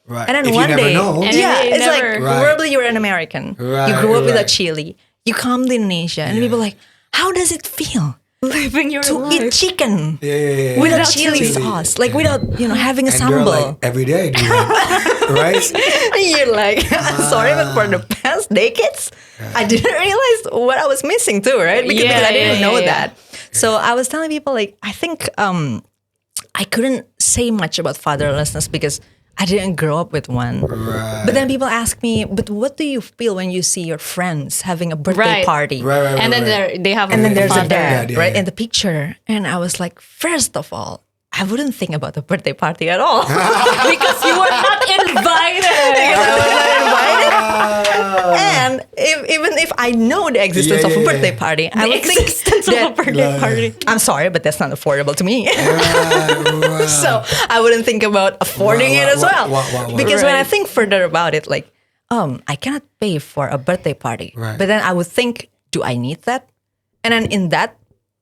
Right. And then if one you never day, know. And it's like never- Right. probably you're an American. Right, You grew up without right. chili. You come to Indonesia, and people are like, how does it feel Living your to life. eat chicken Yeah. without Without chili chili. sauce, like without having a And they're sambal? like, every day I do that. Right? And you're like, I'm sorry, but for the past decades, I didn't realize what I was missing too, right? Because I didn't know that. So I was telling people, like, I think I couldn't say much about fatherlessness because I didn't grow up with one. Right. But then people ask me, but what do you feel when you see your friends having a birthday Right. party? Right. And then they have And then there's a father. dad, Yeah. right, in the picture. And I was like, first of all, I wouldn't think about the birthday party at all. because you were not invited. Because I was not invited. And even if I know the existence of a birthday party, I would think Existence of a that, birthday party. I'm sorry, but that's not affordable to me. Right. So I wouldn't think about affording it as well. Wow. Because when I Right. think further about it, like, I cannot pay for a birthday party. Right. But then I would think, do I need that? And then in that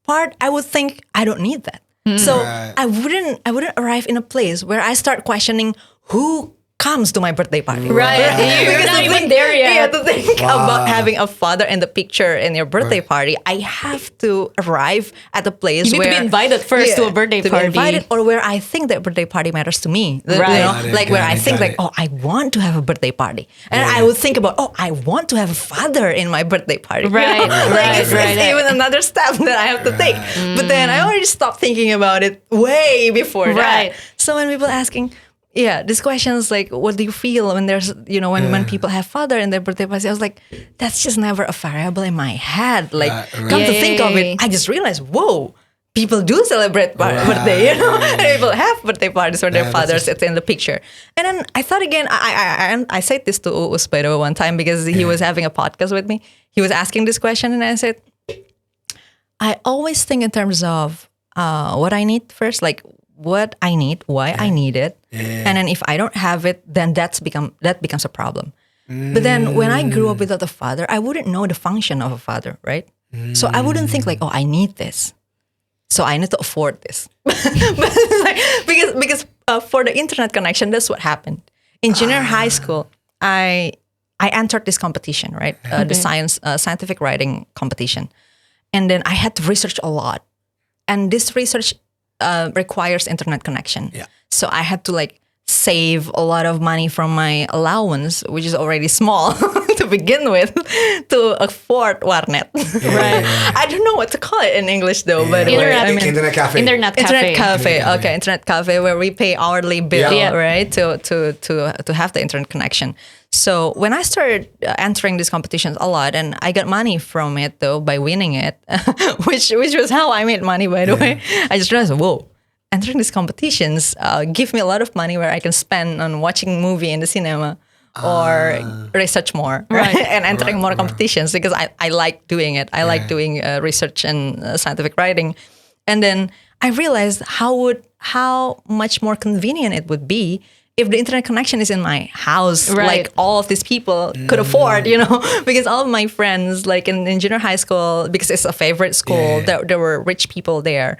part, I would think, I don't need that. So Right. I wouldn't arrive in a place where I start questioning who comes to my birthday party. Right. You're Because not to even think- there yet. Yeah, to think about having a father in the picture in your birthday party, I have to arrive at a place You need where to be invited first to a birthday to party. Be invited, or where I think that birthday party matters to me. Right. Got it, Like where got I it, think got like, it. oh, I want to have a birthday party, and I would think about, oh, I want to have a father in my birthday party. Right, Like it's even another step that I have to take. But then I already stopped thinking about it way before Right. that. So when people asking, these questions like, what do you feel when there's, when people have father in their birthday party? I was like, that's just never a variable in my head. Like, Right. come to think of Yay. it, I just realized, whoa, people do celebrate birthday, And people have birthday parties for their Yeah, fathers. It's in the picture. And then I thought again, I said this to Us, by the way, one time because he was having a podcast with me. He was asking this question, and I said, I always think in terms of what I need first, like what I need, why I need it, and then if I don't have it, then that becomes a problem. But then when I grew up without a father, I wouldn't know the function of a father, right? So I wouldn't think like, oh, I need this, so I need to afford this. But it's like, because for the internet connection, that's what happened in junior high school. I entered this competition, right? The scientific writing competition, and then I had to research a lot, and this research requires internet connection. Yeah. So I had to like save a lot of money from my allowance, which is already small to begin with, to afford warnet. Right. I don't know what to call it in English though, by the way. Internet- Internet cafe. Internet cafe. Internet cafe. Okay, internet cafe where we pay hourly bill, Yeah. right? To have the internet connection. So when I started entering these competitions a lot, and I got money from it though by winning it, which was how I made money, by the way. I just realized, whoa, entering these competitions give me a lot of money where I can spend on watching movie in the cinema or research more, right? And entering more competitions because I like doing it. I like doing research and scientific writing. And then I realized how much more convenient it would be if the internet connection is in my house, Right. like all of these people could afford, because all of my friends, like in junior high school, because it's a favorite school, there were rich people there.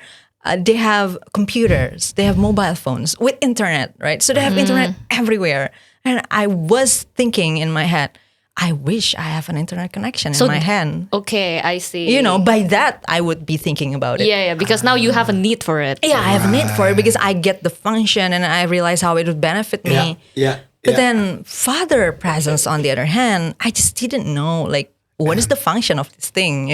They have computers, they have mobile phones with internet, right? So they have internet everywhere. And I was thinking in my head, I wish I have an internet connection in my hand. Okay, I see. By that, I would be thinking about it. Yeah, because now you have a need for it. Yeah, I have a need for it because I get the function and I realize how it would benefit me. Yeah. But then father presence, on the other hand, I just didn't know, like, what is the function of this thing,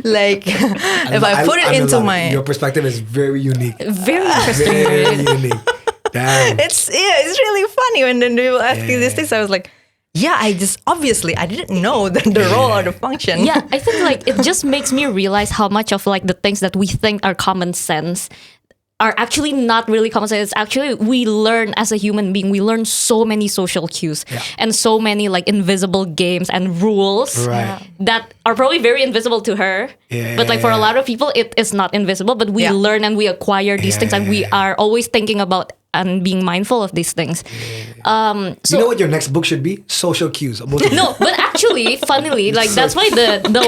like if I put it into your perspective is very unique. Very interesting. Very unique. Damn. it's really funny when then people ask me these things. I was like, yeah, I didn't know the role or the function. Yeah, I think like it just makes me realize how much of like the things that we think are common sense are actually not really common sense. It's actually, we learn as a human being, we learn so many social cues and so many like invisible games and rules that are probably very invisible to her. But like for a lot of people, it is not invisible, but we learn and we acquire these things and we are always thinking about and being mindful of these things. So you know what your next book should be? Social cues. no, but actually, funnily, like that's why the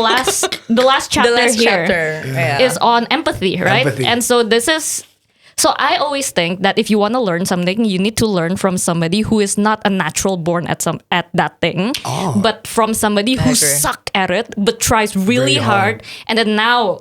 last chapter is on empathy, right? Empathy. And so this is. So I always think that if you want to learn something, you need to learn from somebody who is not a natural born at that thing, but from somebody who suck at it but tries really hard, and then now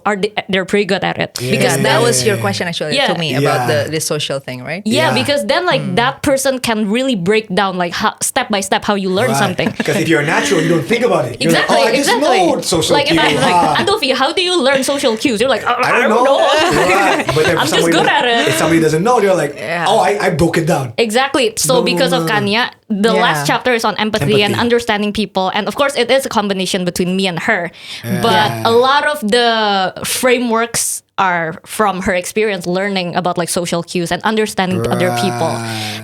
they're pretty good at it. Because that was your question actually to me about the social thing, right? Yeah, because then like that person can really break down like step by step how you learn something. Because if you're natural, you don't think about it. You're Exactly, like, I just know social like cues. if I'm like, Andovi, how do you learn social cues? You're like, I don't know. Right. But then I'm just good at it. If somebody doesn't know, they're like, I broke it down. Exactly. So because of Kanya, the last chapter is on empathy and understanding people. And of course, it is a combination between me and her. But a lot of the frameworks are from her experience learning about like social cues and understanding other people.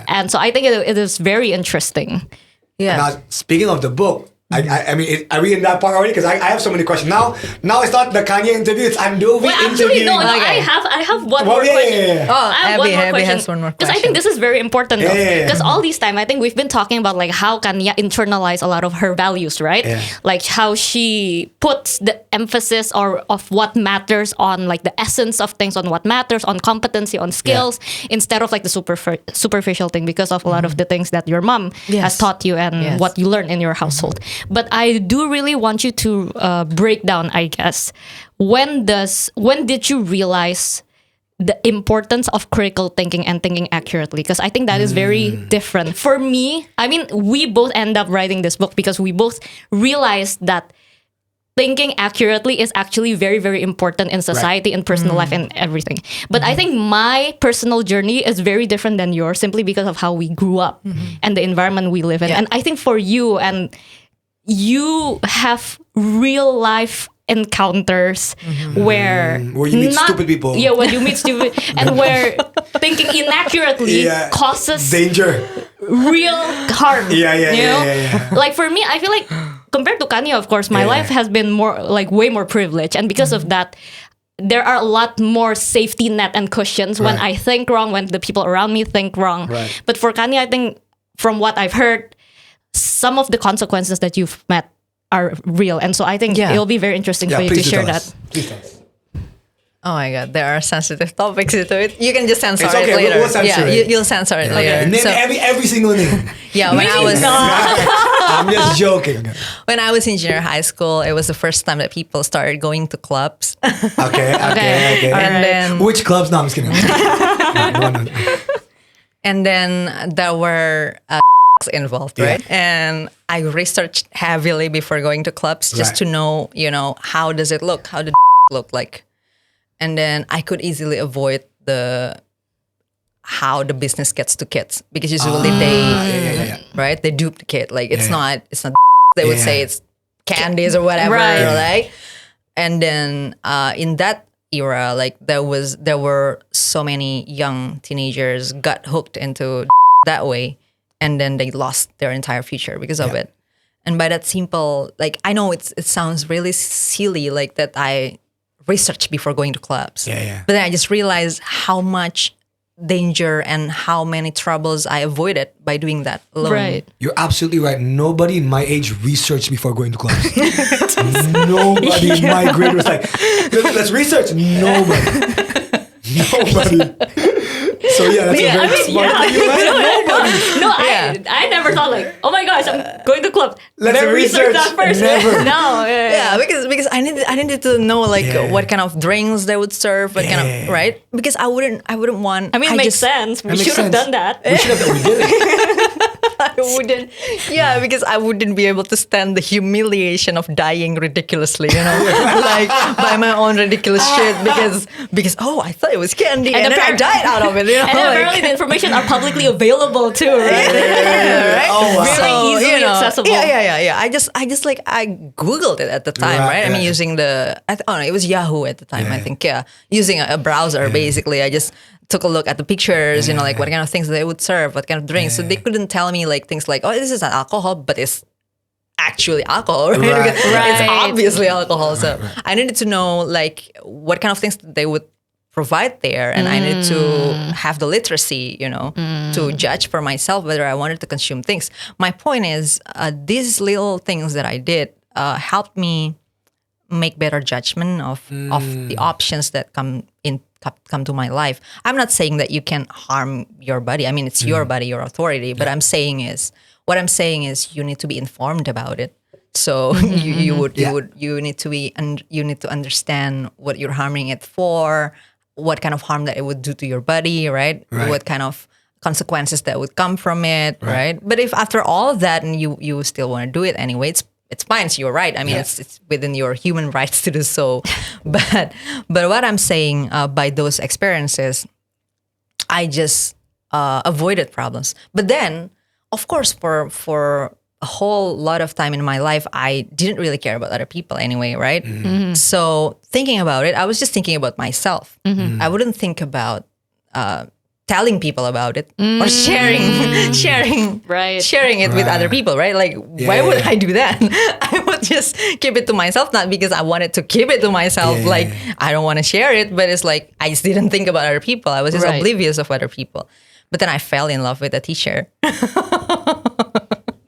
And so I think it is very interesting. Yeah. Now, speaking of the book, I mean, are we in that part already? Because I have so many questions. Now it's not the Kanya interview, it's Andovi actually, interviewing. no, I have one more question. Oh, I have Abby has one more question. Because I think this is very important though. Because all this time, I think we've been talking about like how Kanya internalized a lot of her values, right? Like how she puts the emphasis of what matters on like the essence of things, on what matters, on competency, on skills, instead of like the superficial thing because of a lot of the things that your mom has taught you and what you learn in your household. But I do really want you to break down, I guess, when did you realize the importance of critical thinking and thinking accurately? Because I think that is very different. For me, I mean, we both end up writing this book because we both realized that thinking accurately is actually very, very important in society and personal life and everything. But I think my personal journey is very different than yours simply because of how we grew up and the environment we live in. And I think for you, and you have real life encounters where you meet stupid people. Yeah, when you meet stupid and where thinking inaccurately causes danger, real harm. You know? Yeah. Like for me, I feel like compared to Kanya, of course, my life has been more like way more privileged, and because of that, there are a lot more safety net and cushions when I think wrong, when the people around me think wrong. But for Kanya, I think from what I've heard, some of the consequences that you've met are real, and so I think it'll be very interesting for you to share that. Please tell us. Oh my God, there are sensitive topics into it. You can just censor It's it okay, later. we'll censor it. You'll censor it later. Name So, every single name. yeah, when I was I'm just joking. when I was in junior high school, it was the first time that people started going to clubs. Okay. And then Which clubs? No, I'm just kidding. No. and then there were involved, right? And I researched heavily before going to clubs just to know, how does it look? How did look like? And then I could easily avoid how the business gets to kids, because usually right? They duplicate. Like it's not they would say it's candies or whatever, right? And then in that era, like there were so many young teenagers got hooked into that way, and then they lost their entire future because of it. And by that simple, like I know it sounds really silly, like that I research before going to clubs. But then I just realized how much danger and how many troubles I avoided by doing that alone. Right. You're absolutely right. Nobody in my age researched before going to clubs. Nobody in my grade was like, let's research. Nobody. So that's a very smart thing. I never thought like, oh my gosh, I'm going to club. Let's research that first. Never. Yeah, because I needed to know what kind of drinks they would serve, what kind of right? Because I wouldn't want. I mean, it makes sense. We should have done that. We did it. I wouldn't, because I wouldn't be able to stand the humiliation of dying ridiculously, like by my own ridiculous shit because I thought it was candy and then I died out of it, And apparently the information are publicly available too, right? Right? Oh, wow. Very easily accessible. Yeah. I just like I Googled it at the time, right? I mean, using it was Yahoo at the time, I think, using a browser basically. I just took a look at the pictures, like what kind of things they would serve, what kind of drinks. So they couldn't tell me like things like, oh, this is an alcohol, but it's actually alcohol, right? Because it's obviously alcohol. So I needed to know like what kind of things they would provide there, and I needed to have the literacy, to judge for myself whether I wanted to consume things. My point is, these little things that I did helped me make better judgment of the options that come to my life. I'm not saying that you can harm your body. I mean, it's your body, your authority. But what I'm saying is, you need to be informed about it. So you need to understand what you're harming it for, what kind of harm that it would do to your body, right? What kind of consequences that would come from it, right? But if after all of that and you still want to do it anyway, it's fine. So you're right. I mean, it's within your human rights to do so. But what I'm saying by those experiences, I just avoided problems. But then, of course, for a whole lot of time in my life, I didn't really care about other people anyway, right? So thinking about it, I was just thinking about myself. I wouldn't think about telling people about it or sharing it with other people, right? Like, why would I do that? I would just keep it to myself, not because I wanted to keep it to myself. Like, I don't want to share it, but it's like, I just didn't think about other people. I was just oblivious of other people. But then I fell in love with a teacher.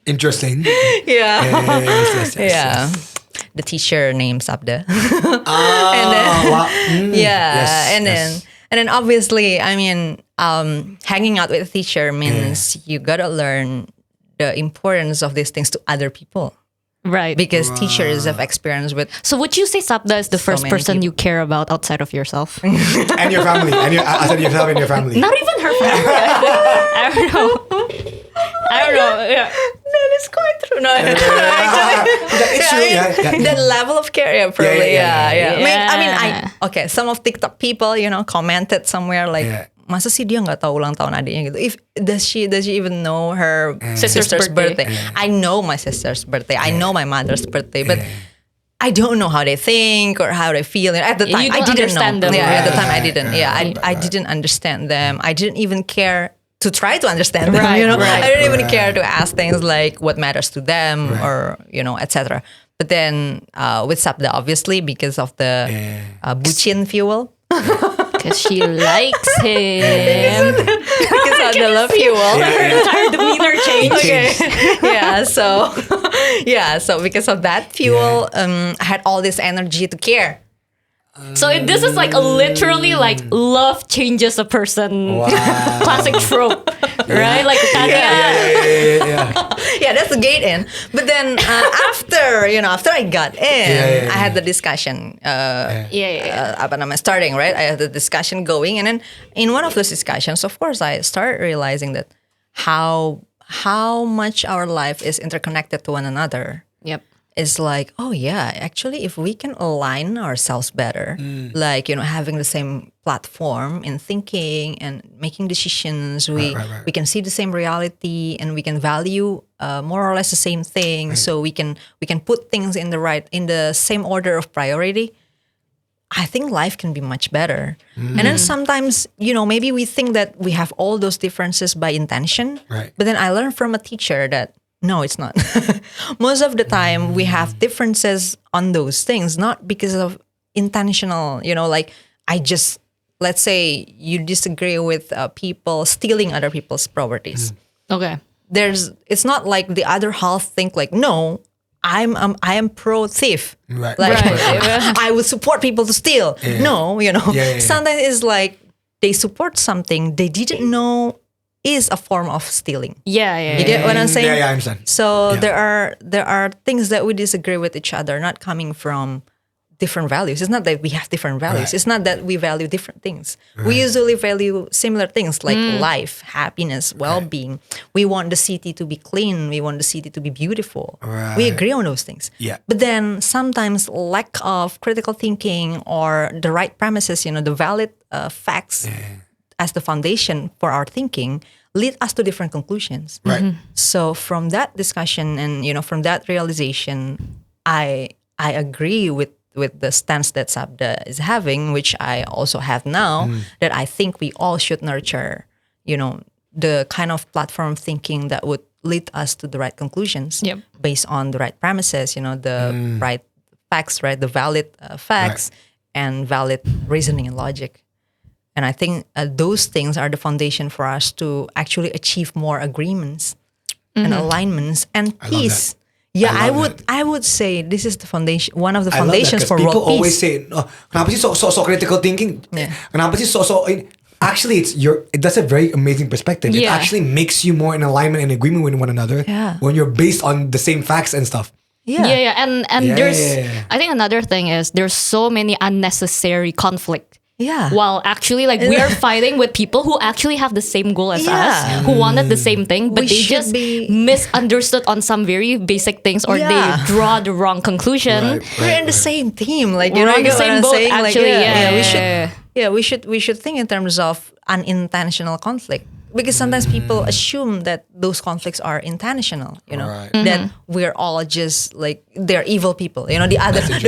Interesting. Yes. The teacher named Sabda. And then, wow. And then obviously, I mean, hanging out with a teacher means you gotta learn the importance of these things to other people. Right. Because teachers have experience with. So would you say Sabda is the first many person people. you care about outside of yourself? And your family. Outside yourself and your family. Not even her family. I don't know. Yeah. That is quite true. No, that level of care, probably. Yeah. Some of TikTok people, commented somewhere like, masa sih dia nggak tahu ulang tahun adiknya gitu? Does she even know her sister's birthday? I know my sister's birthday. I know my mother's birthday, but I don't know how they think or how they feel. At the time, I didn't know. Them. At the time, I didn't. I didn't understand them. I didn't even care to try to understand them. I didn't even care to ask things like what matters to them or etc. But then with Sabda, obviously, because of the bucin fuel. Because she likes him. Because of the love fuel. Her entire demeanor changed. So because of that fuel, I had all this energy to care. So this is like literally like love changes a person. Wow. Classic trope, right? Like Kanya. Yeah, that's the gate in. But then after I got in, I had the discussion. Starting, right? I had the discussion going, and then in one of those discussions, of course, I started realizing that how much our life is interconnected to one another. Yep. It's like, oh yeah, actually, if we can align ourselves better, like, having the same platform in thinking and making decisions, we can see the same reality and we can value more or less the same thing. So we can put things in the same order of priority. I think life can be much better. And then sometimes, maybe we think that we have all those differences by intention. Right. But then I learned from a teacher that no, it's not. Most of the time we have differences on those things, not because of intentional, like let's say you disagree with people stealing other people's properties. Okay. It's not like the other half think like, no, I am pro thief. Right. I would support people to steal. No, sometimes it's like they support something they didn't know is a form of stealing. You get what I'm saying? Yeah, I understand. So there are things that we disagree with each other, not coming from different values. It's not that we have different values. Right. It's not that we value different things. We usually value similar things like life, happiness, well-being. We want the city to be clean. We want the city to be beautiful. Right. We agree on those things. Yeah. But then sometimes lack of critical thinking or the right premises, the valid facts as the foundation for our thinking lead us to different conclusions. Right. So from that discussion and from that realization, I agree with the stance that Sabda is having, which I also have now, that I think we all should nurture, the kind of platform thinking that would lead us to the right conclusions based on the right premises, the right facts, right, the valid facts and valid reasoning and logic. And I think those things are the foundation for us to actually achieve more agreements and alignments and peace. Yeah, I would say this is the foundation, one of the foundations for world peace. People always say, kenapa sih so critical thinking? Kenapa sih so actually that's a very amazing perspective. It actually makes you more in alignment and agreement with one another when you're based on the same facts and stuff. Yeah. And there's I think another thing is there's so many unnecessary conflict. Yeah. While actually we are fighting with people who actually have the same goal as us, who wanted the same thing, but they just misunderstood on some very basic things or they draw the wrong conclusion. We're in the same team. We're on the same boat actually. We should think in terms of unintentional conflict. Because sometimes people assume that those conflicts are intentional, that we're all just they're evil people, the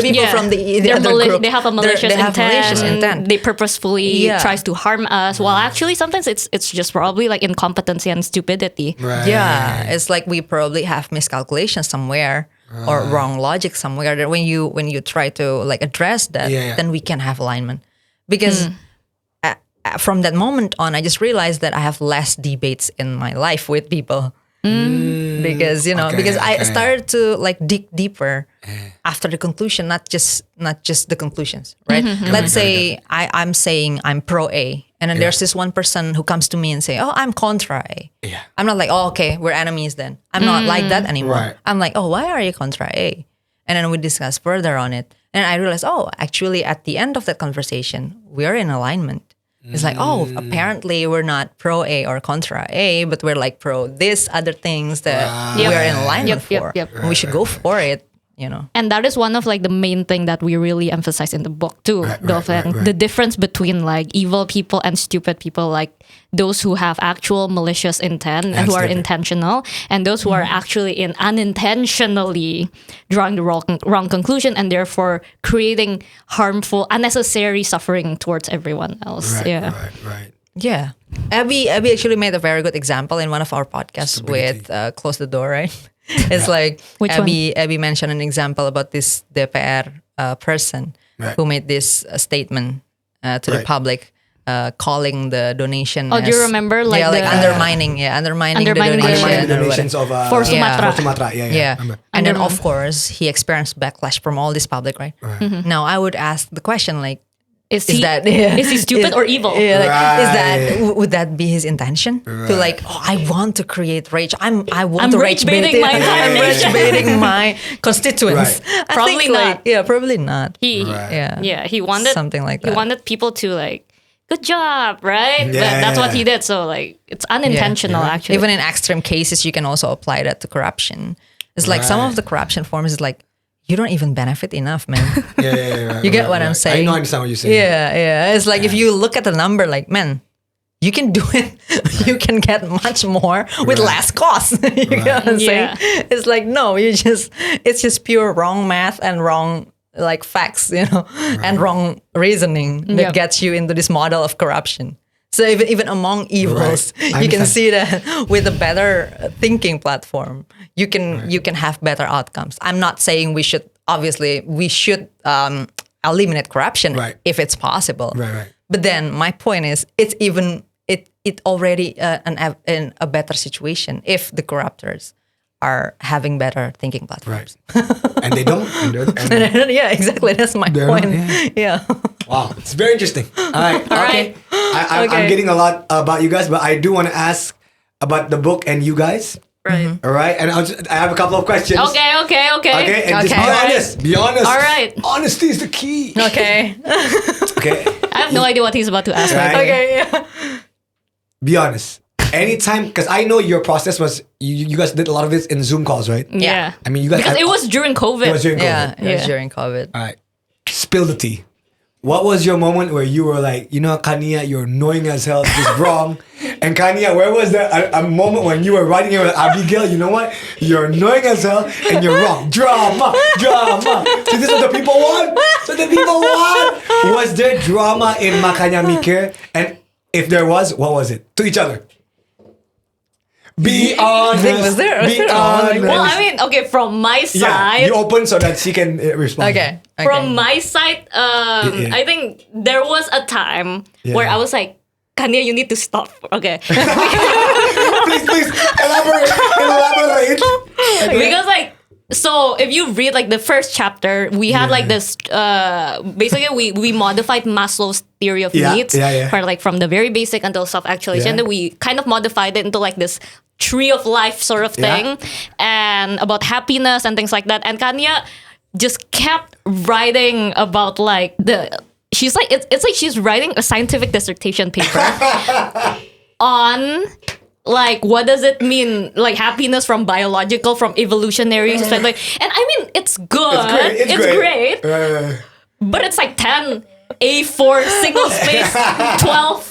people from the other group. They have a malicious intent. They purposefully tries to harm us. While actually sometimes it's just probably incompetency and stupidity. Right. Yeah, it's like we probably have miscalculation somewhere or wrong logic somewhere. That when you try to address that, then we can have alignment. Because from that moment on, I just realized that I have less debates in my life with people. Because I started to dig deeper after the conclusion, not just the conclusions, right? Let's say I'm saying I'm pro A, and then there's this one person who comes to me and say, "Oh, I'm contra A." Yeah. I'm not like, "Oh, okay, we're enemies then." I'm not like that anymore. Right. I'm like, "Oh, why are you contra A?" And then we discuss further on it, and I realized, oh, actually, at the end of that conversation, we're in alignment. It's like, oh, apparently we're not pro A or contra A, but we're pro this other things that we're in alignment for. And we should go for it, And that is one of the main thing that we really emphasize in the book too. The difference between evil people and stupid people, those who have actual malicious intent and who are intentional, and those who are actually unintentionally drawing the wrong conclusion and therefore creating harmful, unnecessary suffering towards everyone else. Right. Yeah. Abby actually made a very good example in one of our podcasts with Close the Door, right? It's Which Abby mentioned an example about this DPR person who made this statement to the public, calling the donation. Oh, do you remember? Undermining the donations of for Sumatra. For Sumatra. Yeah. And then of course he experienced backlash from all this public, right? Now I would ask the question is he stupid or evil? Right. Would that be his intention? To I want to create rage. I'm rage baiting my entire I'm rage nation. baiting my constituents. Right. Probably not. Probably not. He wanted something like that. He wanted people to good job, right? That's what he did. So it's unintentional actually. Even in extreme cases, you can also apply that to corruption. It's some of the corruption forms is you don't even benefit enough, man. You get what I'm saying? I understand what you're saying. Yeah. It's if you look at the number, man, you can do it. You can get much more with less cost. You get what I'm saying? It's no, it's just pure wrong math and wrong facts, and wrong reasoning that gets you into this model of corruption. So even among evils, you can see that with a better thinking platform, you can have better outcomes. I'm not saying we should eliminate corruption if it's possible. Right. But then my point is, it already a better situation if the corruptors are having better thinking platforms. Right. And they don't. Yeah, exactly. That's my point. Yeah. Wow. It's very interesting. All right. Okay. I'm getting a lot about you guys, but I do want to ask about the book and you guys. Right. All right, and I have a couple of questions. Okay. Okay, and just Okay. be honest. Be honest. All right. Honesty is the key. Okay. Okay. I have no idea what he's about to ask. Right. Okay. Yeah. Be honest. Anytime, because I know your process was you guys did a lot of this in Zoom calls, right? Yeah. I mean, you guys Because it was during COVID. it was during COVID. Yeah. It was Yeah. during COVID. All right. Spill the tea. What was your moment where you were like, Kanya, you're annoying as hell. This is wrong. And Kanya, where was that a moment when you were writing it with Abigail? You know what? You're annoying as hell and you're wrong. Drama. See, this is what the people want. So the people want. Was there drama in Makanya Mikir? And if there was, what was it? To each other. Be honest. Was there Be drama? honest. Well, I mean, okay, from my Yeah, side. you open so that she can respond. Okay. From my side, Yeah. I think there was a time where I was like, Kanya, you need to stop. Okay. please elaborate. Because like, so if you read like the first chapter, we had like this, basically we modified Maslow's theory of needs for like from the very basic until self-actualization. Then we kind of modified it into like this tree of life sort of thing and about happiness and things like that. And Kanya just kept writing about like she's like, it's like she's writing a scientific dissertation paper on like what does it mean, like happiness from biological, from evolutionary perspective. And I mean, it's good. It's great. But it's like 10 A4 single space 12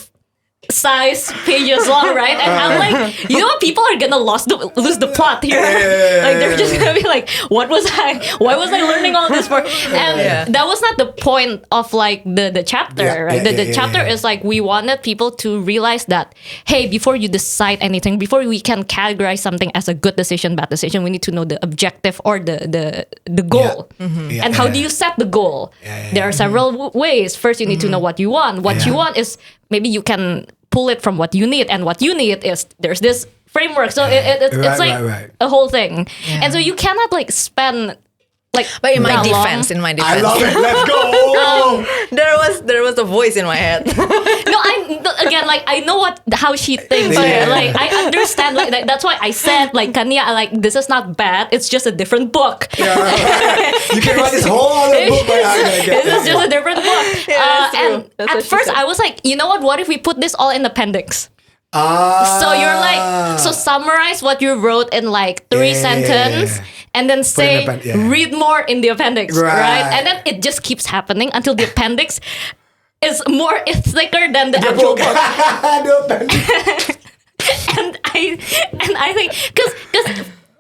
size pages long, right? And I'm like, people are gonna lose the plot here. Like they're just gonna be like, why was I learning all this for? And that was not the point of like the chapter, right? The chapter is like, we wanted people to realize that, hey, before you decide anything, before we can categorize something as a good decision, bad decision, we need to know the objective or the goal. And how do you set the goal? There are several ways. First, you need to know what you want. What you want is, maybe you can pull it from what you need, and what you need is there's this framework. So it's like a whole thing, and so you cannot like spend like. But in my that long. defense, I love it. Let's go. there was a voice in my head. No, again, like I know how she thinks. Like I understand. Like that's why I said like Kanya, like this is not bad. It's just a different book. You can write this whole other book. This is just a different book. And That's at what she first said. I was like, you know what? What if we put this all in appendix? So you're like, so summarize what you wrote in like 3 sentences. And then say, read more in the appendix, right? And then it just keeps happening until the appendix is thicker than the actual book. and I think, because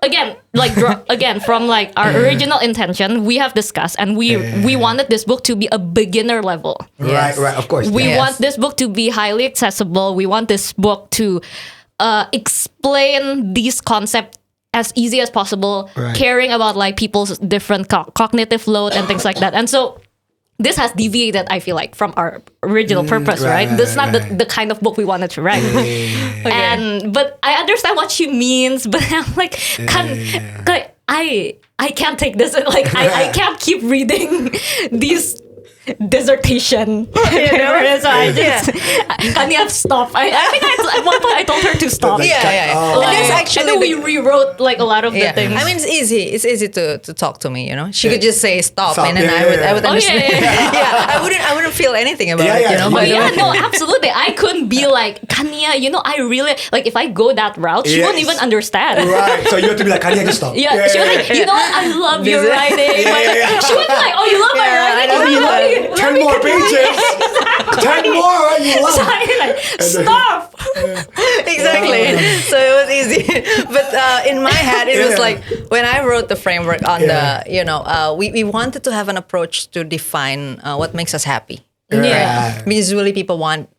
again, like again, from like our original intention, we have discussed, and we wanted this book to be a beginner level. Right, of course. We want this book to be highly accessible. We want this book to explain these concepts as easy as possible, caring about like people's different cognitive load and things like that. And so this has deviated, I feel like, from our original purpose, right? This is not the kind of book we wanted to write. But I understand what she means, but I'm like, I can't take this. Like I can't keep reading these dissertation. So I just Kanya stop. I think at one point I told her to stop. Like, and then we rewrote like a lot of the things. I mean, it's easy to talk to me. She could just say stop, and then I would understand. I wouldn't feel anything about it. No, absolutely. I couldn't be like, Kanya, I really like, if I go that route, she won't even understand. Right. So you have to be like, Kanya, just stop. She was like, what? I love your writing. She was like, oh, you love my writing? 10 more pages. 10 more. You love it. Stop. Exactly. So it was easy. But in my head, it was like, when I wrote the framework on we wanted to have an approach to define what makes us happy. Yeah. Because usually people want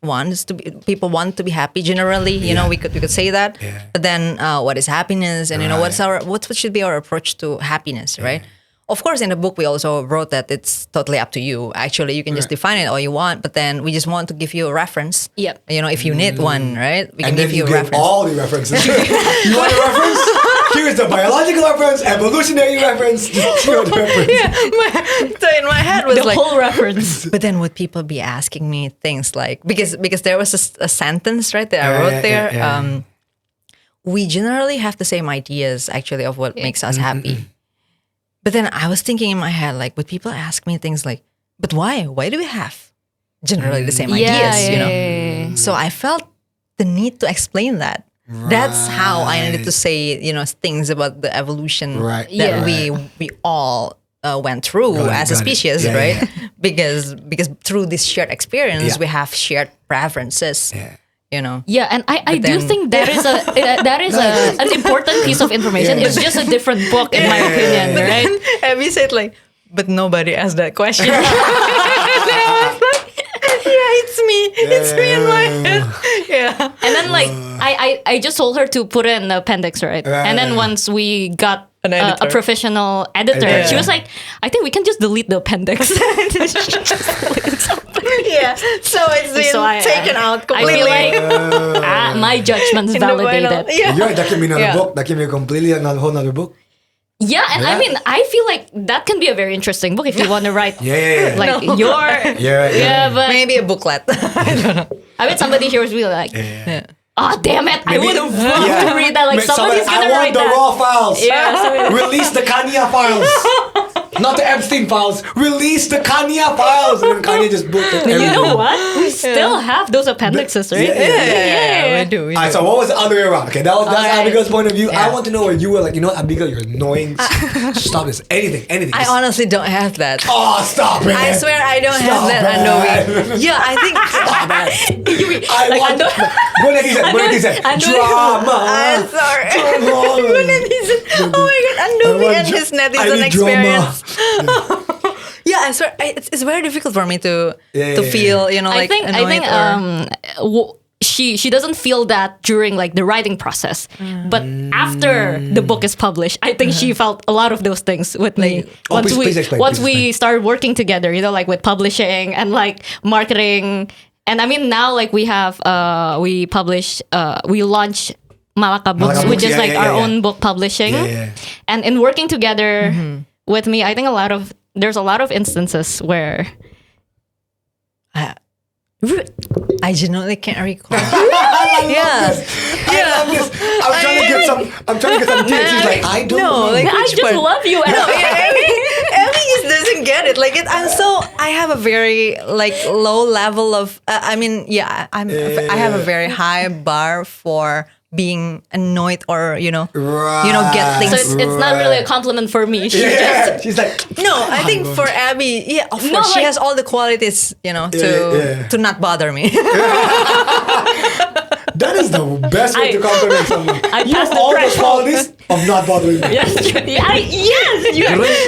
to be happy generally, we could say that. But then what is happiness, and what should be our approach to happiness, right? Of course, in the book, we also wrote that it's totally up to you. Actually, you can just define it all you want, but then we just want to give you a reference. Yep. If you need one, right? We can and then give you a give reference. all the references. You want a reference? Here's the biological reference, evolutionary reference. So in my head was the like whole reference. But then would people be asking me things like, because there was a sentence, right, that I wrote there. we generally have the same ideas actually of what makes us happy. But then I was thinking in my head, like, would people ask me things like, but why? Why do we have generally the same ideas, you know? Yeah. So I felt the need to explain that. That's how I needed to say, you know, things about the evolution Right. that we all went through as a species, Yeah, right? Because through this shared experience, we have shared preferences. Yeah. You know. Yeah, and I do then- think that is an important piece of information. It's just a different book, in my opinion, right? Abby said like, but nobody asked that question. And I was like, yeah, it's me. It's me in my head. Yeah. And then like I just told her to put it in the appendix, right? And then once we got An a editor. professional editor, Yeah. she was like, I think we can just delete the appendix. Yeah. So it's been So taken out I completely. feel like my judgment's In the final- validated. Yeah. Yeah, that can be another Yeah. book. That can be completely another whole other book. Yeah, and I Yeah. mean, I feel like that can be a very interesting book if you want to write Yeah. like your Yeah. but Maybe a booklet. I don't know. I bet somebody here was really like, Yeah. oh damn it, I Maybe- would have loved to read that. Like somebody's I gonna want write the that. raw files. Yeah, so- Release the Kanya files. Not the Epstein files. Release the Kanya files. And then Kanya just booked it. You know what? We still have those appendixes, right? We do. We do. Alright, so what was the other way around? Okay, that's Alright. Abigail's point of view. I Yeah. want to know where you were like, you know what, Abigail, you're annoying. Stop this. Anything. I honestly don't have that. Oh, stop it. I swear I don't have Stop that, it. Andovi. Yeah, I think. Stop it. I Like, want. What did he say? Drama. I'm sorry. Drama. Oh my god, Andovi and his I netizen need drama. experience. Yeah, I swear it's very difficult for me to Yeah, to yeah, feel, you know, I like think annoyed or- she doesn't feel that during like the writing process, but after the book is published, I think she felt a lot of those things with me. Oh, please explain, Once please we explain. started working together, you know, like with publishing and like marketing, and I mean now like we have we publish we launch Malaka Books, Malaka which Books, is yeah, like yeah, our yeah. own book publishing, Yeah. and in working together with me, I think there's a lot of instances where. I genuinely can't recall. I love this. I'm trying to get some tips. She's like, I don't No, know. like- I Which just part? love you. No, Emmy just doesn't get it. Like I have a very like low level of. I mean, yeah, I have a very high bar for being annoyed or you know get things. So it's not really a compliment for me. She just Yeah. She's like, No, I think for Abby, yeah, of No, course, she like- has all the qualities, you know, Yeah. to not bother me. that is the best way to compliment someone. You have passed the all the threshold. qualities of not bothering me. yes,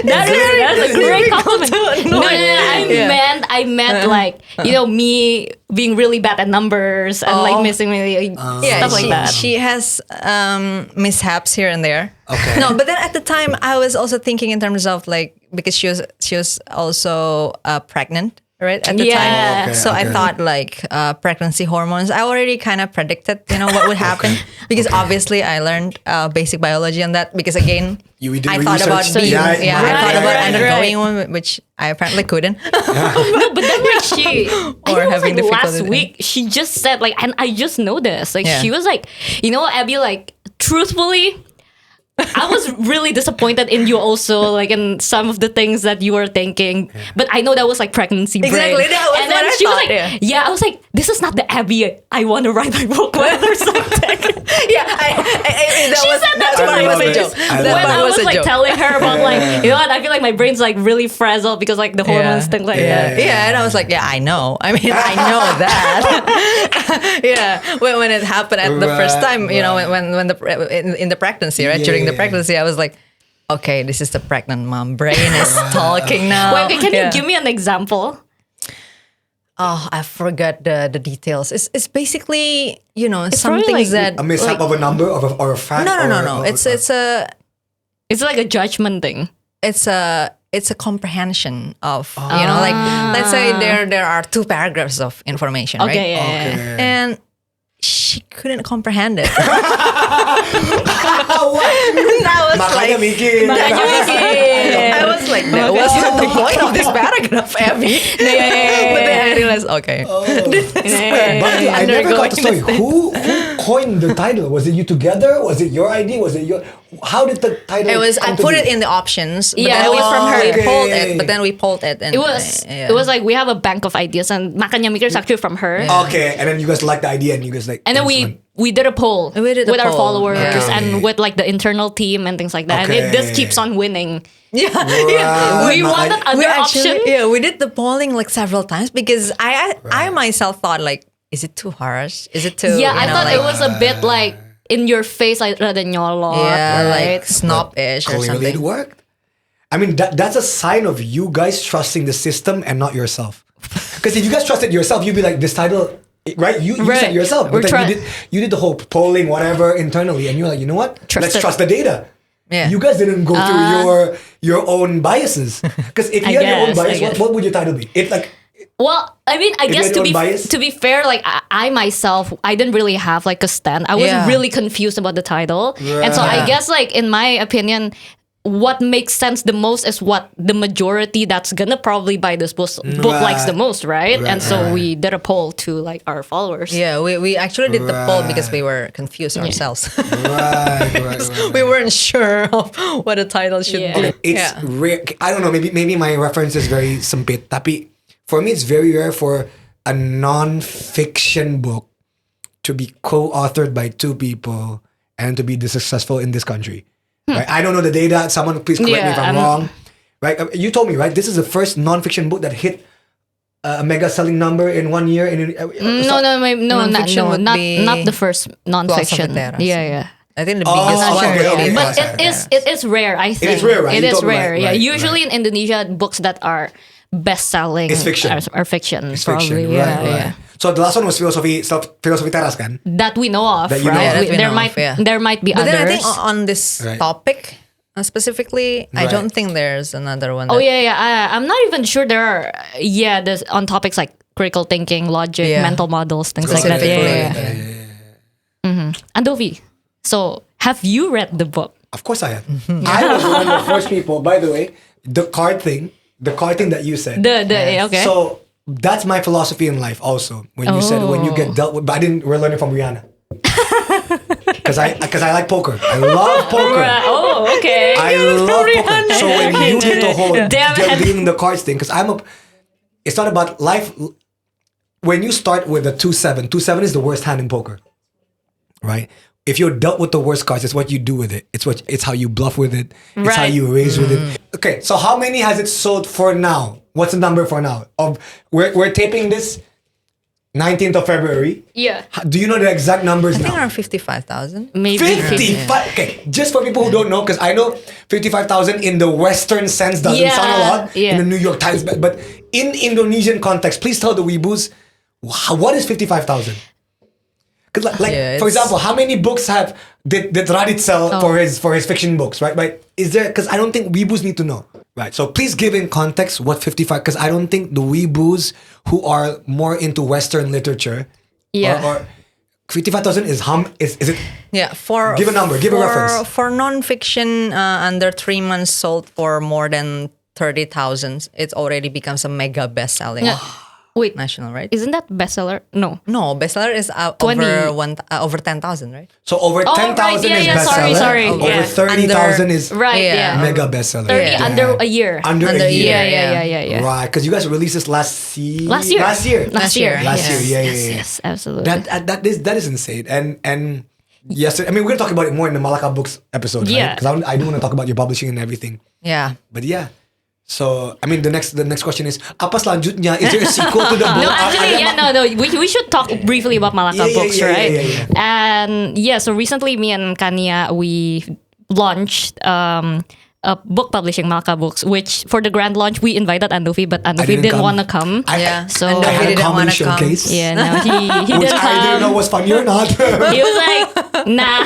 that's a great compliment. No, I meant like me being really bad at numbers and like missing really stuff like that. She has mishaps here and there. Okay. No, but then at the time I was also thinking in terms of like because she was also pregnant, right? At the Yeah. time. Okay, So I okay. thought like pregnancy hormones. I already kind of predicted, what would happen because obviously I learned basic biology on that because again You did I thought about research. being, Yeah, I right, thought about right, undergoing one, which I apparently couldn't. No, but then like she, I Or think it was having like last difficulty. week, she just said like, and I just know this, like Yeah. she was like, Abby, like truthfully, I was really disappointed in you also, like in some of the things that you were thinking. But I know that was like pregnancy brain. Exactly, that was and what then I she was thought, like, I was like, this is not the Abby I want to write my book with or something. Yeah, that's to why me it was a it. joke. I That love When part I was was a like joke. telling her about like, what, I feel like my brain's like really frazzled because like the hormones, things like that. Yeah, and I was like, yeah, I know. I mean, I know that. Yeah, when it happened at the first time, when the in the pregnancy, right? During the Yeah. pregnancy, I was like, okay, this is the pregnant mom brain is talking now. Wait, can Yeah. you give me an example? Oh, I forgot the details. It's basically some probably things like that A mishap of a number or a fact? no. It's a It's like a judgment thing. it's a comprehension of like let's say there are 2 paragraphs of information, right? Okay, yeah. And she couldn't comprehend it. Makanya Mikir. I was like, that wasn't the point of this paragraph, Abby. But then I realized, okay. But I never got the story. Who coined the title? Was it you together? Was it your idea? Was it your? How did the title? It was. I come to put be? it in the options. But Yeah, then it was from her. We pulled Okay. it, but then we pulled it. And It was like we have a bank of ideas, and Makanya Mikir is actually from her. Okay, and then you guys liked the idea, and you guys like. And then this one. we did a poll We did a with our poll, followers yeah. and with like the internal team and things like that. And Okay. this keeps on winning. yeah. Right. We wanted We other actually, option. we did the polling like several times because I myself thought like, is it too harsh? Is it too? Yeah, I thought like, it was a bit like in your face, like rather nyolot, yeah, right? like snobbish or Clearly something. it worked. I mean, that's a sign of you guys trusting the system and not yourself. Because if you guys trusted yourself, you'd be like, this title, right? You Right. said yourself. We're But then try- you did the whole polling, whatever, internally. And you're like, you know what? Trust Let's it. trust the data. Yeah. You guys didn't go through your own biases. Because if you I had your own guess, I bias, guess. what would your title be? It's like, Well, I mean, I you guess had your own bias? to be fair, like I myself, I didn't really have like a stand. I was Yeah. really confused about the title, and so I Right. guess like in my opinion, what makes sense the most is what the majority that's gonna probably buy this book likes the most, right? And so we did a poll to like our followers. Yeah, we actually did the poll because Right. we were confused ourselves. right. We weren't sure of what a title should Yeah. be. It's rare. I don't know. Maybe my reference is very sempit. Tapi for me, it's very rare for a non-fiction book to be co-authored by two people and to be this successful in this country. Right? I don't know the data. Someone please correct me if I'm wrong. Right? You told me, right? This is the first non-fiction book that hit a mega selling number in 1 year. No, Non-fiction would be not the first non-fiction. Veteras. Yeah. I think the Oh, biggest one. okay, would be okay. But Fatherless. it is rare. I think is rare, right? It You is told me, rare. right, Yeah, right, usually in Indonesia, books that are best selling It's fiction. are fiction. It's probably. fiction. Yeah, Right. yeah. So the last one was philosophy teras, kan? That we know of, That you know right? of. Yeah, that we there know might of, yeah. there might be But others. then I think on this Right. topic specifically, I Right. don't think there's another one. Oh that- yeah. I'm not even sure there are. Yeah, there's on topics like critical thinking, logic, Yeah. mental models, things like that. Yeah, Specifically, yeah. Andovi. So have you read the book? Of course I have. I was one of the first people, by the way, the card thing that you said. Okay. So that's my philosophy in life also. When you said when you get dealt with, but we're learning from Rihanna. Because I like poker. I love poker. Oh, okay. I love poker. So when you did the whole Damn it. dealing the cards thing, because it's not about life. When you start with a 2-7, 2-7 is the worst hand in poker, right? If you're dealt with the worst cards, it's what you do with it. It's how you bluff with it. It's how Right. you raise with it. Okay, so how many has it sold for now? What's the number for now? We're taping this 19th of February. Yeah. Do you know the exact numbers I think now? around 55,000. Maybe 55. Okay, just for people who don't know, because I know 55,000 in the Western sense doesn't sound a lot Yeah. in the New York Times, but in Indonesian context, please tell the weeboos what is 55,000. Because Yeah, for it's- example, how many books did Radit sell for his fiction books, right? Right? Is there? Because I don't think weeboos need to know, right? So please give in context what 55. Because I don't think the weeboos who are more into Western literature, Yeah. or 55,000 is it? Yeah, for Give a number, give a reference. For non-fiction, under 3 months sold for more than 30,000, it already becomes a mega best-selling Yeah. Wait, national, right? isn't that bestseller? No. No, bestseller is 20. over 10,000, right? So over Oh, 10,000 right, is yeah, bestseller. sorry, Over yeah. 30,000 is Right, Yeah. yeah. mega bestseller. 30 Yeah. under a year. Under Under a a year. year. Yeah. Right, because you guys released this last year. Last year. Last year. Last year, yeah. Yes, absolutely. That is insane. And yesterday, I mean, we're gonna talk about it more in the Malaka Books episode, Yeah. Because I do want to talk about your publishing and everything. Yeah. But yeah. So I mean, the next question is, apa selanjutnya? Is there a sequel to the book? No, actually, no. We should talk briefly about Malaka Yeah, Books, yeah, right? yeah. And yeah, so recently, me and Kanya, we launched a book publishing, Malaka Books, which for the grand launch we invited Andovi, but Andovi didn't want to come. Yeah. So And I had a didn't comedy wanna come. showcase. yeah, no, he Which didn't I didn't know come. was funny or not. He was like, nah.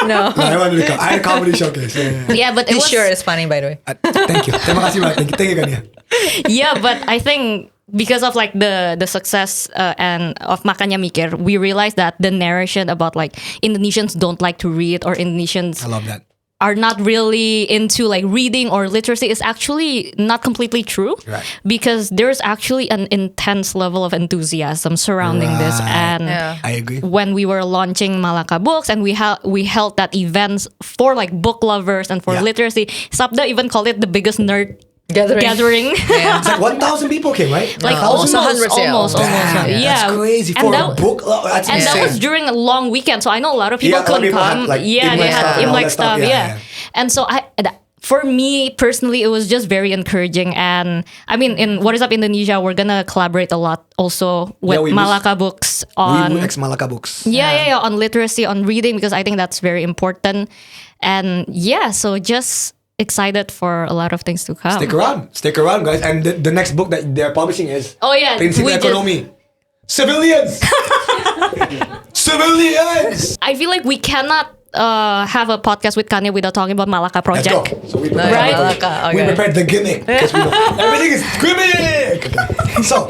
No. I wanted to come. I had a comedy showcase. Yeah. Yeah, but it He was sure is funny, by the way. Thank you. Terima kasih banget. Thank you, Kanya. yeah, but I think because of like the success and of Makanya Mikir, we realized that the narration about like Indonesians don't like to read or Indonesians I love that. are not really into like reading or literacy is actually not completely true. Right. Because there's actually an intense level of enthusiasm surrounding this. And I agree. when we were launching Malaka Books and we held that events for like book lovers and for literacy, Sabda even called it the biggest nerd gathering. It's like 1,000 people came, right? Like almost almost. Damn, Yeah. That's crazy And for that- a book. That's And insane. that was during a long weekend, so I know a lot of people Yeah, a lot of couldn't people had, come. like, They Imlek had stuff and all Imlek that stuff. stuff. Yeah, Yeah. And so for me personally, it was just very encouraging. And I mean, in What Is Up Indonesia, we're gonna collaborate a lot also with we Malaka Books on WIUI Malaka Books. on literacy, on reading, because I think that's very important. And so just excited for a lotot of things to come. Stick around, guys. And the next book that they're publishing is Prinsip we just- Ekonomi. Civilians. Civilians. I feel like we cannot have a podcast with Kanya without talking about Malaka Let's Project. go. So we prepared, Right? Malaka, we okay. prepared the gimmick. 'Cause we know everything is gimmick. Okay. So,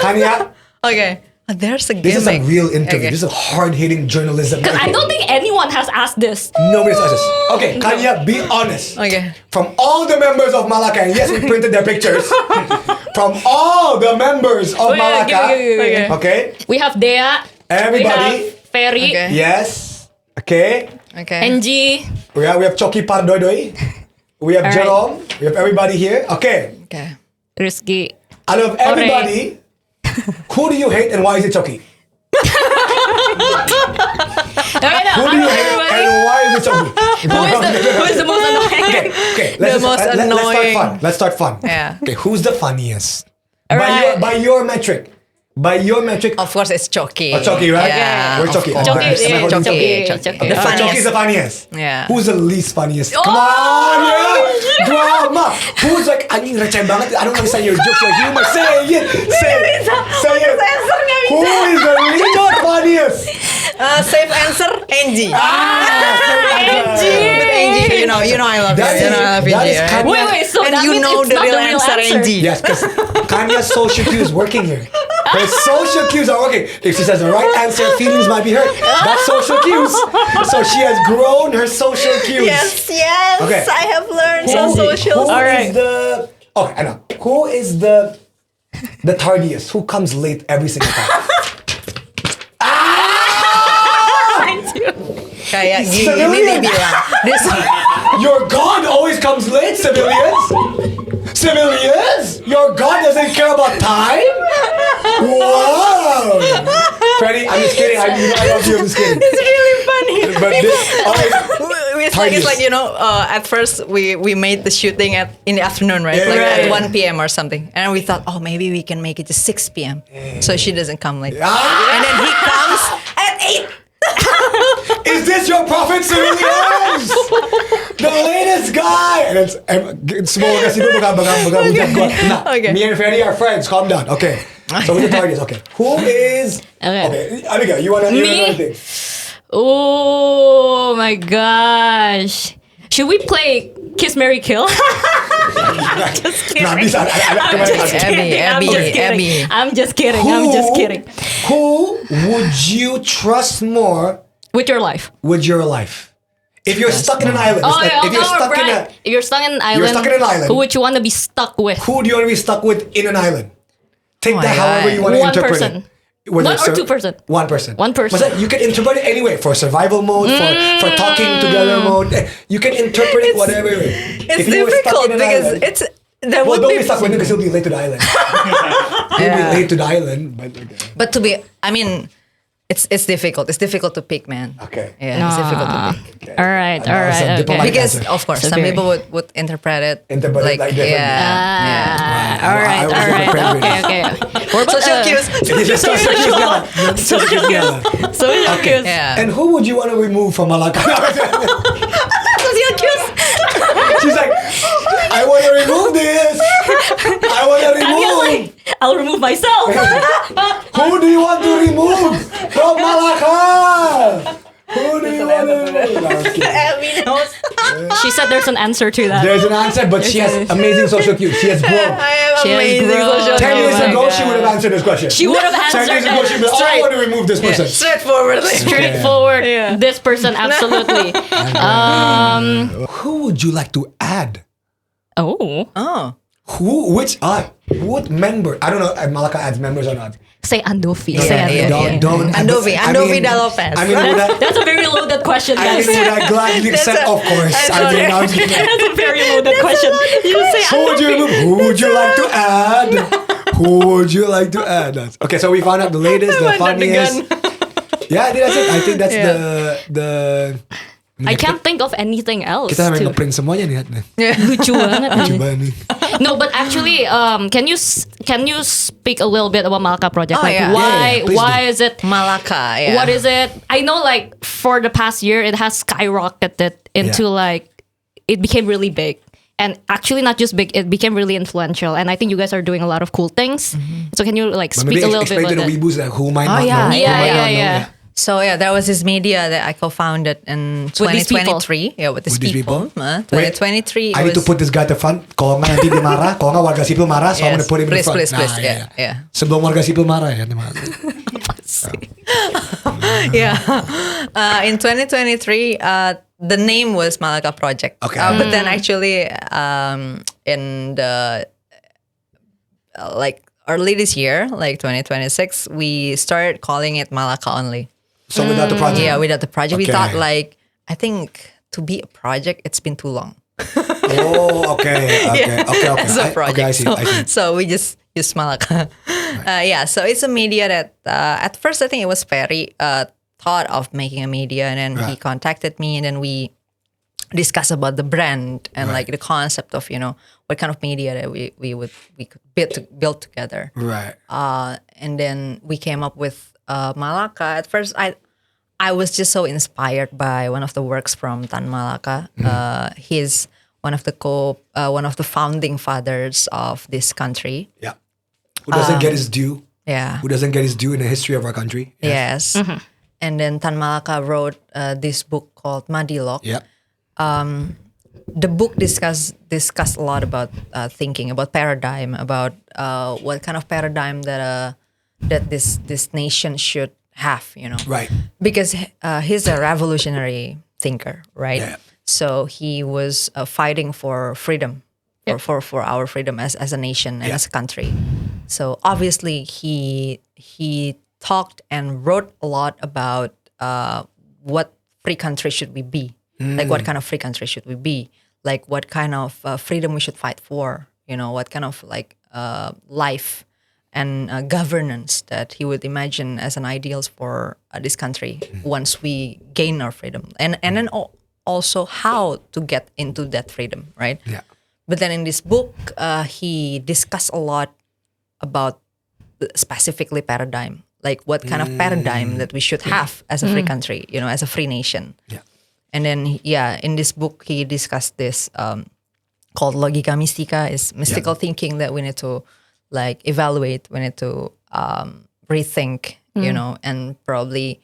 Kanya, Okay. There's a gimmick. this is a real interview. Okay. This is a hard-hitting journalism. Because I don't think anyone has asked this. Nobody's asked us. Okay, Kanya, be honest. Okay. From all the members of Malaka, and yes, we printed their pictures. From all the members of Wait, Malaka, okay. okay? We have Dea. Everybody. We have Ferry. Okay. Yes. Okay. Okay. NG. We have Choki Pardoidoi. We have All right. Jerome. We have everybody here. Okay. Okay. Rizky. Out of everybody, who do you hate and why is it Choki? Who do you hate and why is it Choki? Who is the most annoying? Okay. The most annoying. Let's start fun. Yeah. Okay. Who's the funniest? Alright. By your metric. By your metric. Of course, it's Choki. Oh, Choki, right? Yeah. We're Choki. of course. Choki, yeah, Am I holding Choki, Choki. Choki. The So funniest. Choki's the funniest. Yeah. Who's the least funniest? Oh! Come on, yeah. Drama. Who's like, anjing receh banget. I don't understand your jokes, your humor. Say it. Say it. Who is the least funniest? Safe answer, Angie. Angie. With Angie, you know I love That you. is- You know I love that Angie. is right? Kanya- Wait, so And that you means know it's the not real the real answer, answer. Angie. Yes, because Kanya's social cues working here. Her social cues are working. If she says the right answer, feelings might be hurt. That's social cues. So she has grown her social cues. Yes. Okay. I have learned some Who social. is Alright. the... Okay, I know. Who is the tardiest? Who comes late every single time? Kayak gini Civilian. dibilang. This Your God always comes late, civilians. Civilians? Your God doesn't care about time? Wow. Freddie, I'm just kidding. I love you. I'm just kidding. It's really funny. But this always... It's like, you know, at first we made the shooting in the afternoon, right? Yeah, like right. at 1 p.m. or something. And we thought, oh, maybe we can make it to 6 p.m. So she doesn't come late. Ah! And then he comes at 8. Is this your prophet, civilians? The latest guy. And it's semua kasi itu bakal hujat gua. Nah, Okay. me and Freddie are friends. Calm down. Okay. So who's the target? Okay. Who is... Okay. Abigail, you wanna Me? think? Oh my gosh. Should we play Kiss, Marry, Kill? Nah, bisa. I'm just kidding. Who would you trust more With your life. with your life? If you're stuck in an island, it's like, if you're stuck in a... If you're stuck in an island, stuck in an island. who would you want to be stuck with? Who do you want to be stuck with in an island? Take Oh that my however God. you want to One interpret person. it. Whether One it's or two person? One person. One person. But you can interpret it anyway. For survival mode, for talking together mode. You can interpret it whatever way. It's If you were stuck difficult in an because island- it's there Well, would don't be. be stuck with him because he'll be late to the island. He'll be late to the island. But okay. But to be, I mean, it's difficult. It's difficult to pick, man. Okay. Yeah, it's difficult to pick. All right, I know, it's a okay. diplomatic Because answer. of course, So some very- people would interpret it Like differently. yeah. All right, I was in the friend okay. Social cues. It's just social cues now. Social cues now. Social cues. Yeah. And who would you want to remove from Malaka? Social cues. She's like, I want to remove this. I want to remove. I'll remove myself. Who do you want to remove from Malaka? Who do you want to Abby knows. She said there's an answer to that. There's an answer, but she has amazing social cues. She has grown. I have She has amazing grown. social 10 years my ago, God. she would have answered this question. She would have 10 answered years ago, she'd be like, oh, I want to remove this person. straightforwardly. straightforward. This person, absolutely. Who would you like to add? Oh, Oh. What member? I don't know if Malaka adds members or not. say Andovi. Yeah, Say yeah, Andovi. yeah. Don't. Andovi da Lopez. I mean, would I, That's a very loaded question, I guys. mean, would I gladly accept? Of course. I mean, I'm just kidding. That's a very loaded question. You say Who would you remove? Who would you like to add? Who would you like to add? Okay, so we found out the latest, the funniest. Yeah, I think that's it. I think that's the. I can't think of anything else. Kita to- memang nge-print semuanya nih. Lucu banget. Lucu banget nih. No, but actually, can you speak a little bit about Malaka Project? Oh, Like yeah. why Yeah, please why do. is it? Malaka, yeah. What is it? I know, like for the past year, it has skyrocketed into like it became really big. And actually, not just big, it became really influential. And I think you guys are doing a lot of cool things. So can you like But speak maybe a little bit explain to about the that? weeboos that who might not yeah. know. who Yeah, might yeah, not know, yeah. So yeah, there was this media that I co-founded in With these people. 2023. Yeah, with these With these people. people? 2023 I need to was... put this guy to front. Kalau nggak nanti dia marah. Kalau nggak warga sipil marah. So I'm gonna put him in please, front. please, please. Nah, Yeah. Sebelum warga sipil marah ya. Yeah. In 2023, the name was Malaka Project. Okay. But then actually, in the like early this year, like 2026, we started calling it Malaka only. So without the project. Yeah, without the project, we Okay. thought like I think to be a project, it's been too long. Oh, okay. Okay. As a project. Okay, I see. So we just use Malaka. Yeah, so it's a media that at first I think it was very thought of making a media, and then he Right. contacted me, and then we discussed about the brand and like the concept of what kind of media that we could build together. Right. And then we came up with Malaka. At first, I was just so inspired by one of the works from Tan Malaka. He's one of the founding fathers of this country. Yeah. Who doesn't get his due? Yeah. Who doesn't get his due in the history of our country? Yes. And then Tan Malaka wrote this book called Madilog. Yeah. The book discussed a lot about thinking, about paradigm, about what kind of paradigm that this nation should have, Right. Because he's a revolutionary thinker, right? Yeah. So he was fighting for freedom, or for our freedom as a nation and as a country. So obviously he talked and wrote a lot about what free country should we be, like what kind of free country should we be, like what kind of freedom we should fight for, what kind of like life and governance that he would imagine as an ideals for this country once we gain our freedom, and then also how to get into that freedom, right? Yeah. But then in this book, he discussed a lot about specifically paradigm, like what kind of paradigm that we should have as a free country, as a free nation. Yeah. And then, in this book, he discussed this called logika mystica, is mystical thinking that we need to like evaluate, we need to rethink, and probably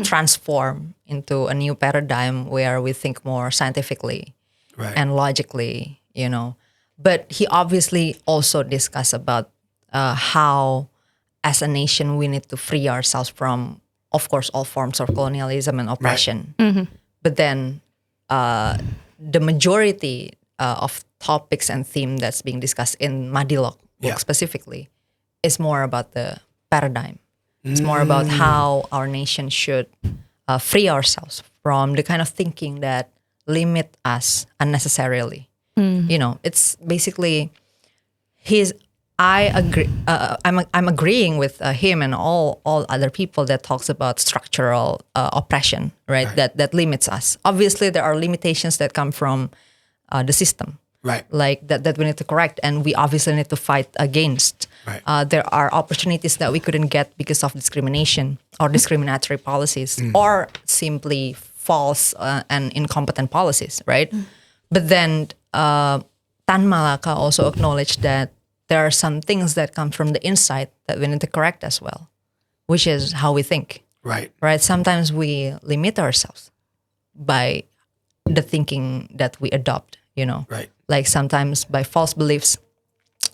transform into a new paradigm where we think more scientifically Right. and logically, But he obviously also discussed about how, as a nation, we need to free ourselves from, of course, all forms of colonialism and oppression. But then the majority of topics and theme that's being discussed in Madilog book specifically is more about the paradigm. It's more about how our nation should free ourselves from the kind of thinking that limit us unnecessarily. It's basically I agree. I'm agreeing with him and all other people that talks about structural oppression, right? That limits us. Obviously, there are limitations that come from the system, Right. like that we need to correct, and we obviously need to fight against. Right. There are opportunities that we couldn't get because of discrimination or discriminatory policies, or simply false and incompetent policies, right? But then Tan Malaka also acknowledged that there are some things that come from the inside that we need to correct as well, which is how we think. Right. Right? Sometimes we limit ourselves by the thinking that we adopt, Right. like sometimes by false beliefs.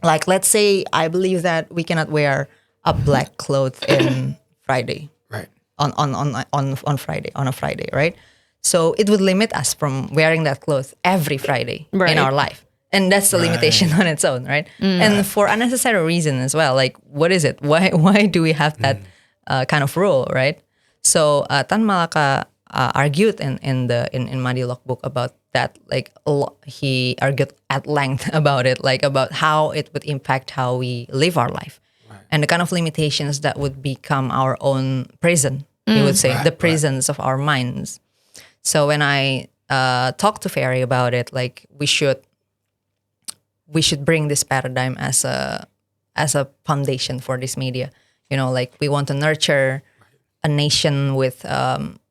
Like, let's say I believe that we cannot wear a black cloth in Friday. Right. On Friday, on a Friday, right? So it would limit us from wearing that cloth every Friday in our life. And that's the limitation on its own, right? And for unnecessary reason as well. Like, what is it? Why do we have that kind of rule, right? So Tan Malaka argued in Madilog book about that. Like, he argued at length about it, like about how it would impact how we live our life. And the kind of limitations that would become our own prison, he would say, the prisons of our minds. So when I talked to Ferry about it, like we should bring this paradigm as a foundation for this media. Like we want to nurture a nation with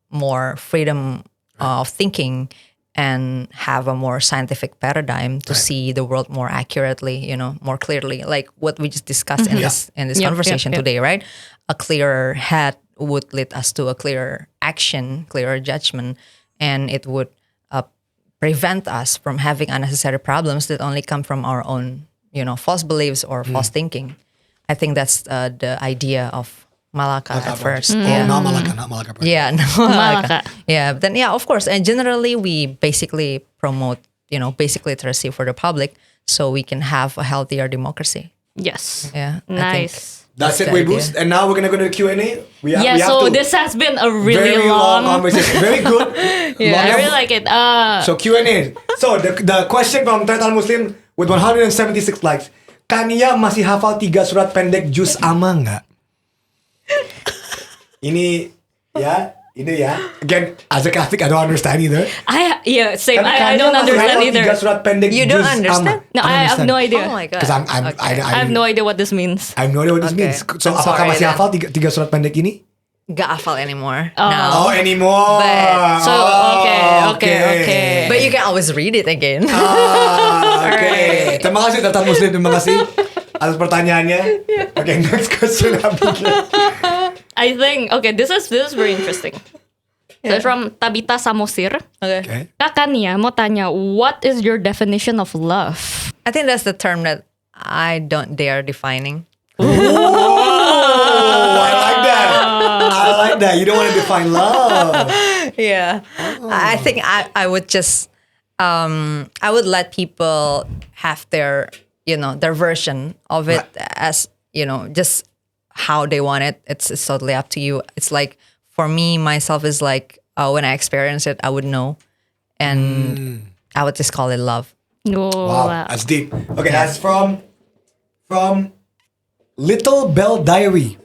more freedom of thinking and have a more scientific paradigm to see the world more accurately, more clearly, like what we just discussed in this conversation today, right? A clearer head would lead us to a clearer action, clearer judgment, and it would prevent us from having unnecessary problems that only come from our own, false beliefs or false thinking. I think that's the idea of Malaka at first. Oh, not Malaka Project. Yeah, no, Malaka. Yeah, but then of course, and generally we basically promote, basic literacy for the public so we can have a healthier democracy. Yes. Yeah. Nice. That's it, the we idea. boost. And now we're gonna go to the Q&A. We have So to, this has been a really very long conversation. Very good. I really like it. So Q&A. So the question from Threat Al Muslim with 176 likes. Kanya masih hafal 3 surat pendek juz amma nggak? Ini ya. Again, as a Catholic, I don't understand either. Same. I don't understand either. 3 surat pendek You don't juz understand? amma. No, I have no idea. Oh my god. Because I have no idea what this means. I have no idea what this Okay. means. So I'm apakah sorry masih then. hafal 3 surat pendek ini? Gak hafal anymore. Oh, No. anymore. So okay. But you can always read it again. Oke. Terima kasih Tatan Muslim, terima kasih atas pertanyaannya. Okay, next question Abigail. I think this is very interesting. So from Tabita Samosir. Okay. Kak Kania mau tanya, what is your definition of love? I think that's the term that I don't dare defining. Oh, I like that. You don't want to define love. Yeah. I think I would just I would let people have their their version of it as just how they want it. It's totally up to you. It's like for me myself is like when I experience it I would know and I would just call it love. Oh, Wow, that's deep. Okay, that's from Little Bell Diary.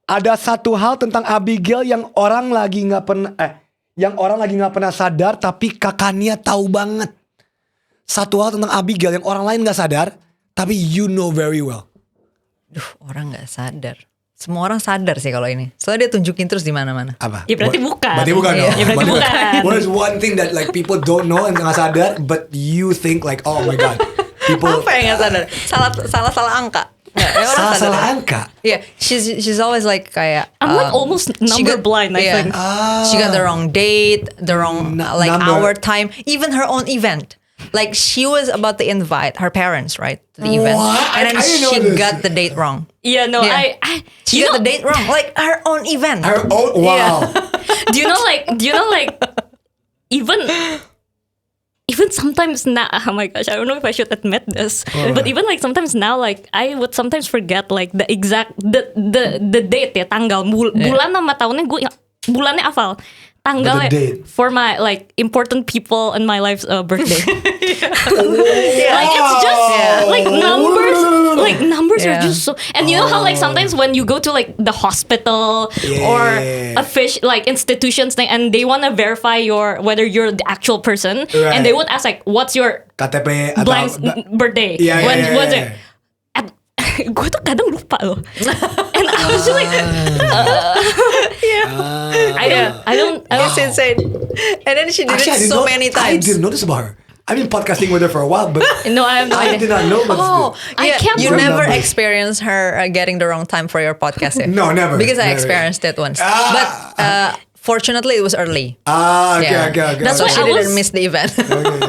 Ada satu hal tentang Abigail yang orang lagi nggak pernah sadar tapi kakaknya tahu banget. Satu hal tentang Abigail yang orang lain nggak sadar tapi you know very well. Orang nggak sadar. Semua orang sadar sih kalau ini. Soalnya dia tunjukin terus di mana-mana. Apa? Ya berarti bukan. Berarti bukan dong. Ya berarti bukan. What is one thing that like people don't know and nggak sadar but you think like oh my god. People Apa yang nggak sadar? Salah angka. Salah angka. Yeah, she's always like kayak I'm like almost number blind, I think. She got the wrong date, the wrong like number. hour, time, even her own event. Like she was about to invite her parents, right, to the event, What? and then I didn't know she this. got the date wrong. Yeah, no, Yeah. She got the date wrong, like her own event. Her own wow. Do you know like even sometimes now, oh my gosh, I don't know if I should admit this, but even like sometimes now, like I would sometimes forget like the exact the date ya, tanggal bulan sama tahunnya gue bulannya hafal, tanggalnya for my like important people in my life's birthday. Like it's just like numbers are just so, and you know how like sometimes when you go to like the hospital or a fish like institutions thing and they want to verify whether you're the actual person, and they would ask like what's your KTP atau blank birthday, what's it. Gue tuh kadang lupa loh, and I was just like, I don't. It's insane. And then she did it so many times. I didn't notice about her. I've been podcasting with her for a while, but No, I have no I idea. did not know. I can't You remember. never experienced her getting the wrong time for your podcast. Eh? No, never. Because I Never. experienced it once. But fortunately, it was early. Okay. That's So why she I didn't was- miss the event.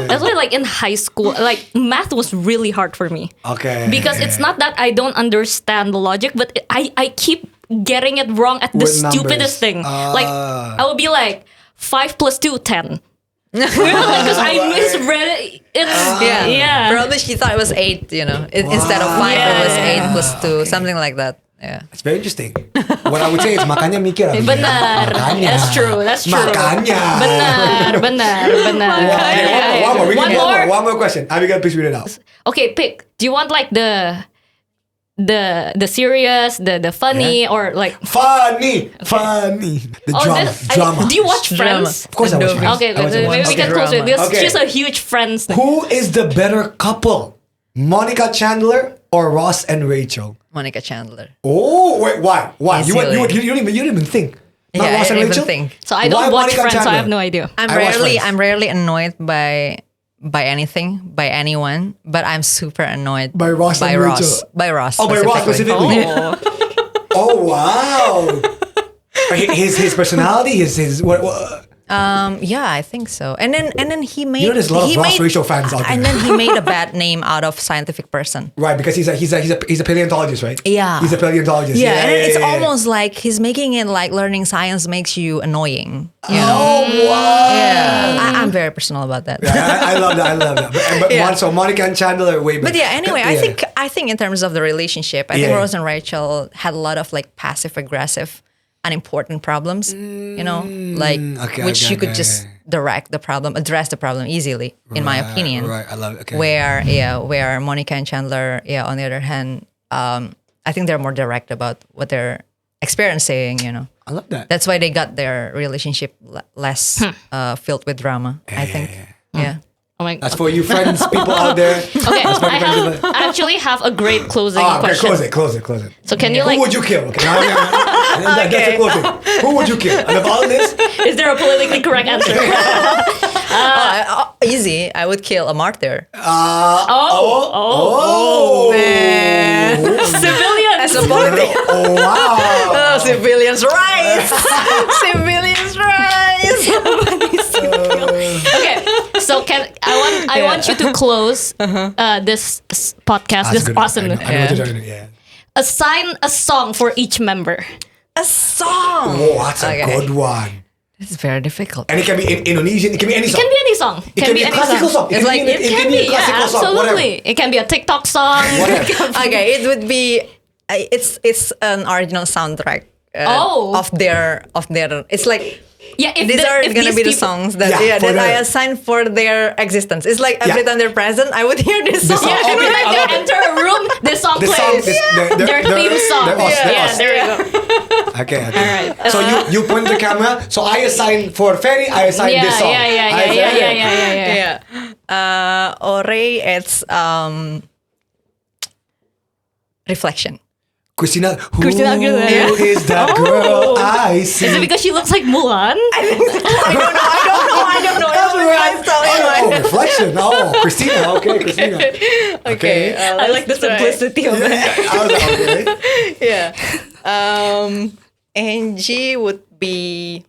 That's why, like in high school, like math was really hard for me. Okay. Because it's not that I don't understand the logic, but I keep getting it wrong at the With numbers. stupidest thing. Like I would be like 5 + 2 10. Because I misread it. It's yeah. Probably she thought it was 8, Instead of 5, it was 8 + 2, something like that. Yeah. It's very interesting. What I would say is makanya mikir. Abigail. Benar. Makanya. That's true. Makanya. Benar. Okay, one more. We can do one more question. Abigail, please read it out. Okay, pick. Do you want like the serious, the funny, or like Funny. The drama. do you watch Drama. Friends? Of course I watch Andovi. Friends. Okay, I watch maybe Friends. we Okay. get closer. Because Okay. she's a huge Friends thing. Who is the better couple? Monica Chandler or Ross and Rachel? Monica Chandler. Oh, wait, why? You Easily. didn't even think. Not Yeah, Ross I and didn't Rachel? even think. So I don't Why watch Monica Friends, so I Chandler? have no idea. I'm I watch Friends. rarely annoyed by anything, by anyone, but I'm super annoyed By Ross and Rachel. By Ross. Oh, by Ross specifically. Oh. Oh, wow. His personality, his what? Yeah, I think so. And then he made. there's a lot of he Ross made- Rachel fans out And there. then he made a bad name out of scientific person. Right, because he's a paleontologist, right? Yeah. He's a paleontologist. Yeah, and it's yeah. almost like he's making it like learning science makes you annoying. You know? Oh, wow. Yeah, I'm very personal about that. Yeah, I love that. But Yeah. so Monica and Chandler way better. But yeah, anyway, I think in terms of the relationship, I think Yeah. Rose and Rachel had a lot of like passive aggressive, unimportant problems. Which you could just address the problem easily, in my opinion. Right, I love it. Okay. Where Monica and Chandler, on the other hand, I think they're more direct about what they're experiencing. I love that. That's why they got their relationship less filled with drama. I think. Yeah. Oh my That's god. for you friends, people out there. Okay, I actually have a great closing Okay, question. close it. So can you Who like? would you kill? Okay, that's the closing. Who would you kill? And of all this, Is there a politically correct answer? Easy. I would kill a martyr. Civilians. As a politician. oh wow. Civilians' rights. Civilians' rights. Okay, so I want you to close this podcast, this awesome. I know what you're talking about. Yeah. Assign a song for each member. A song. Oh, that's a Okay. good one. It's very difficult. And it can be Indonesian. It can be any It song. can be any song. It can be a any classical song. It's like- It can be, yeah, classical song. Whatever. absolutely. It can be a TikTok song. Whatever. Okay, it would be. It's an original soundtrack. Of their. It's like. Yeah, if These are if gonna be the people- songs that for that I the- assign for their existence. It's like every time they're present, I would hear this song. song. Yeah, every Okay, time I they love it. enter a room, this song The song plays. is Their theme song. they're us, they're us. There you go. Okay. All right. So you point the camera. So I assign for Ferry. I assign Yeah, this song. yeah. Ore, it's reflection. Christina, who Christina Aguilera. is that girl I see? Is it because she looks like Mulan? I don't know. That's Everybody's telling Oh, me. reflection. Oh, Christina. Okay, Christina. Okay, I like the simplicity of it. I was like, okay. Yeah. Angie would be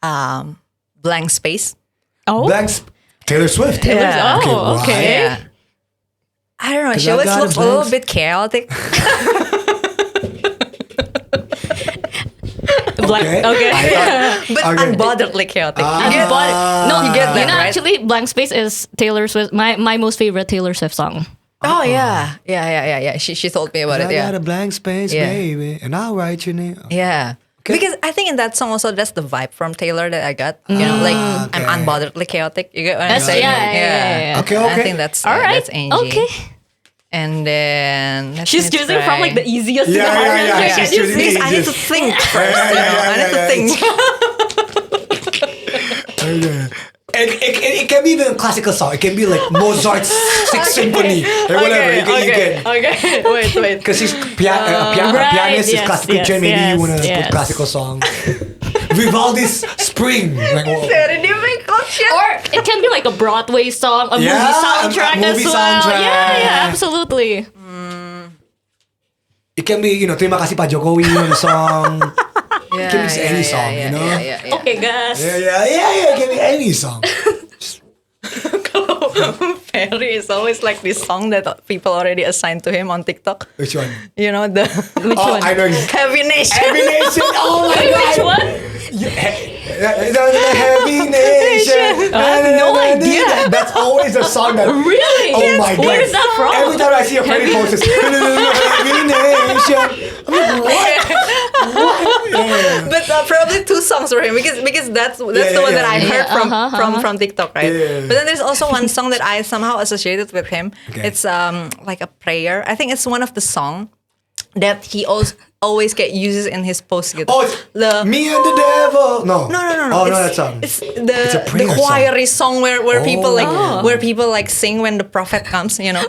blank space. Oh, Blanks. Taylor Swift. Yeah. Oh, okay. Yeah. I don't know. 'Cause She I always got a looks a little blank- bit chaotic. Okay. Okay. I thought- But Okay. unbotheredly chaotic. Ah. You get No, you get that, right? actually, Blank Space is Taylor Swift. My most favorite Taylor Swift song. Oh yeah. She told me about I it. Yeah. got a blank space, Yeah. baby, and I'll write your name. Yeah. Because I think in that song also that's the vibe from Taylor that I got. You know, like I'm okay. unbotheredly chaotic. You get what I'm That's- saying? yeah. Okay, I okay. think that's All right. that's Angie. Okay. And then let She's me choosing from like try. the easiest to the Yeah, hardest. yeah, Like, she's can you choosing see? the I need to think first. Yeah, You know? I need to think. It can be even a classical song. It can be like Mozart's Sixth Symphony or whatever. You can. Okay. Wait. Because he's a pianist, he's yes, classically yes, trained. Maybe you want to yes. put classical song. Vivaldi's Spring. Like, Very difficult. Or it can be like a Broadway song, a movie soundtrack movie as well. soundtrack. Yeah, absolutely. It can be, Terima Kasih Pak Jokowi song. It can be any song, Yeah. Okay, guys. Yeah. It can be any song. Perry is always like this song that people already assigned to him on TikTok. Which one? You know the Which one? I know. Heavy Nation. Heavy Nation. Oh my God. Which one? Heavy Nation. I have no idea. That's always a song that. Really? Oh my God. Where is that from? Every time I see a Freddie post, it's Heavy Nation. I'm like, what? But probably two songs for him because that's the one that I heard from TikTok, right? Yeah. But then there's also one song that I somehow associated with him. Okay. It's like a prayer. I think it's one of the song that he always uses in his post. Oh, it's Me and the Devil. No. No. Oh, no, that song. It's a the prayer choiry song where people Oh. where people like sing when the prophet comes. You know.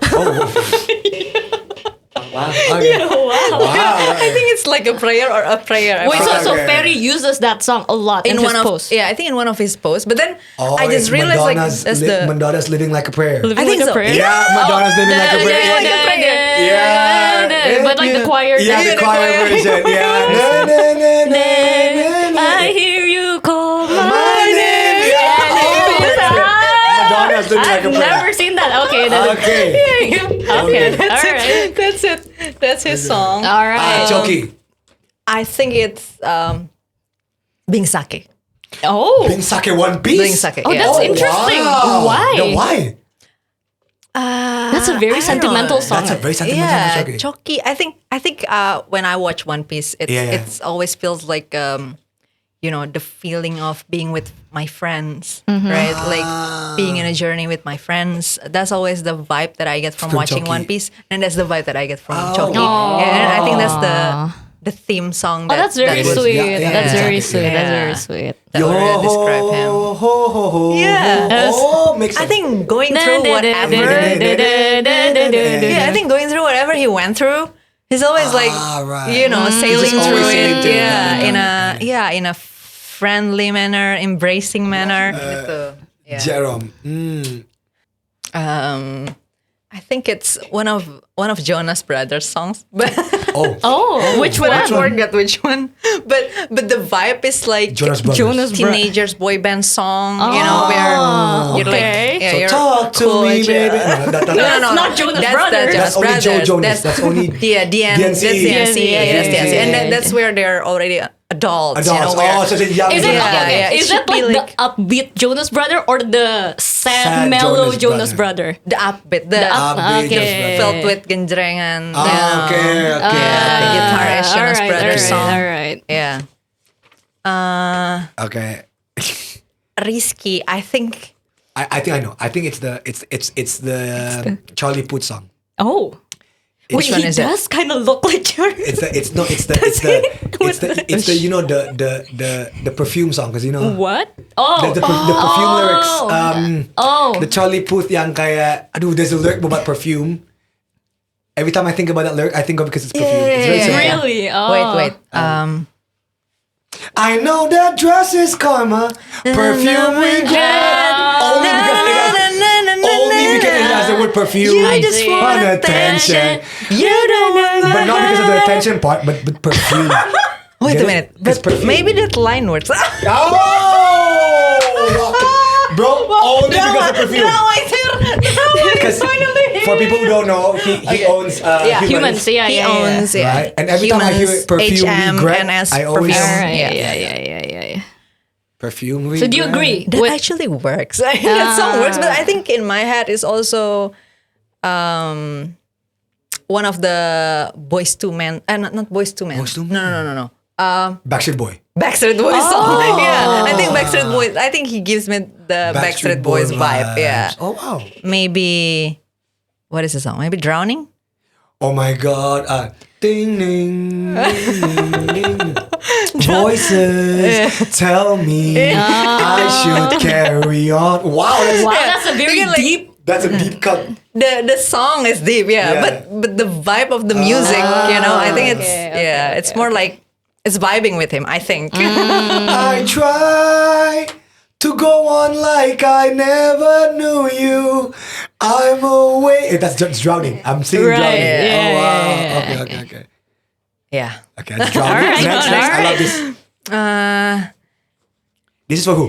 Wow. Okay. Wow. I think it's like a prayer or a prayer. Wait, so Okay. Ferry uses that song a lot in his one of posts. I think in one of his posts. But then I it's just realized like Madonna's that's Madonna's Living Like a Prayer. Living I think like a so. prayer. Yeah, Madonna's Living Like a Prayer. Yeah. But like the choir. Yeah, the choir version. Yeah. Na, na, na, na, na, na. I hear you call my My name. name. Yeah. Madonna's Living Like I've a Prayer. never seen that. Okay. Okay. That's Alright. it. That's it. That's his song. All right. Choki. I think it's Bing Sake. Oh. Bing Sake One Piece. Bing Sake. Oh, yeah. that's interesting. Wow. Why? No, why? That's a very sentimental song. That's a very sentimental Yeah, Choki. Choki. I think when I watch One Piece, it's always feels like the feeling of being with my friends, right? Like being in a journey with my friends. That's always the vibe that I get from watching Choki. One Piece, and that's the vibe that I get from Oh. Choki. Aw. Yeah, and I think that's the theme song. Oh, that's very is. sweet. Yeah, That's very exactly. sweet. That's very sweet. That already describe him. Yeah. Oh, makes sense. I think going through whatever. Yeah, I think going through whatever he went through, he's always like, right. sailing Just always through sailing it. through it. Yeah, in a friendly manner, embracing manner. Jerome. I think it's one of Jonas Brothers songs, but Oh, which one? I forgot which one. But the vibe is like Jonas Brothers. Jonas teenagers boy band song, where you're okay. like, yeah, So you're talk to cool, me, yeah. baby. No, No, not Jonas that's Brothers. The That's Jonas only Joe Brothers. Jonas. That's only DN. DNC. That's DNC. Yeah. That's where they're already adults. adults. where- So they're young. Is it, Yeah, it is should it be like like- the upbeat Jonas Brother or the sad, Sad mellow Jonas Jonas Brother? the upbeat, The upbeat okay. filled with genjrengan. Okay. Guitar-ish Jonas Brothers song. All right. Yeah. Okay. Risky. I think. I think I know. I think it's the Charlie Puth song. Oh. Which Wait, one he is it? does kind of look like Charlie. It's the the perfume song, because What? Oh. the perfume lyrics. Oh. The Charlie Puth yang kayak, aduh, there's a lyric about perfume. Every time I think about that lyric, I think of it because it's perfume. It's very simple. Really? Oh. Wait. I know that dress is karma, perfume regret. Only because it has the word perfume. You just want attention. You don't want. But not because of the attention part, but perfume. Wait Get a it? minute. It's But perfume. maybe that line works. Oh! Bro, only because of perfume. Because for people who don't know, he owns Humans. Yeah. He owns it. Right? And every time I hear Humans, perfume regret, HMNS I always perfume. All right. Yeah. Yeah. perfume regret. So do you agree? That with- actually works. That song works, but I think in my head is also one of the Boys to Men. Not Boys to Men. Boyz II Men? No. Backstreet Boy. Backstreet Boys song. Yeah, I think Backstreet Boys. I think he gives me the Backstreet Boys vibe. Yeah. Oh wow. Maybe. What is the song? Maybe Drowning. Oh my god. Ding ding ding ding. Voices tell me I should carry on. Wow, Wow, that's a very Because, like, deep. that's a deep cut. The song is deep, Yeah. but the vibe of the music, I think it's okay, it's more like it's vibing with him. I think. I try To go on like I never knew you. I'm away. That's just drowning. I'm singing Right, drowning. yeah, Oh, wow. yeah, Okay. Yeah. Okay, that's drowning. Alright, Next. I alright. love this. This is for who?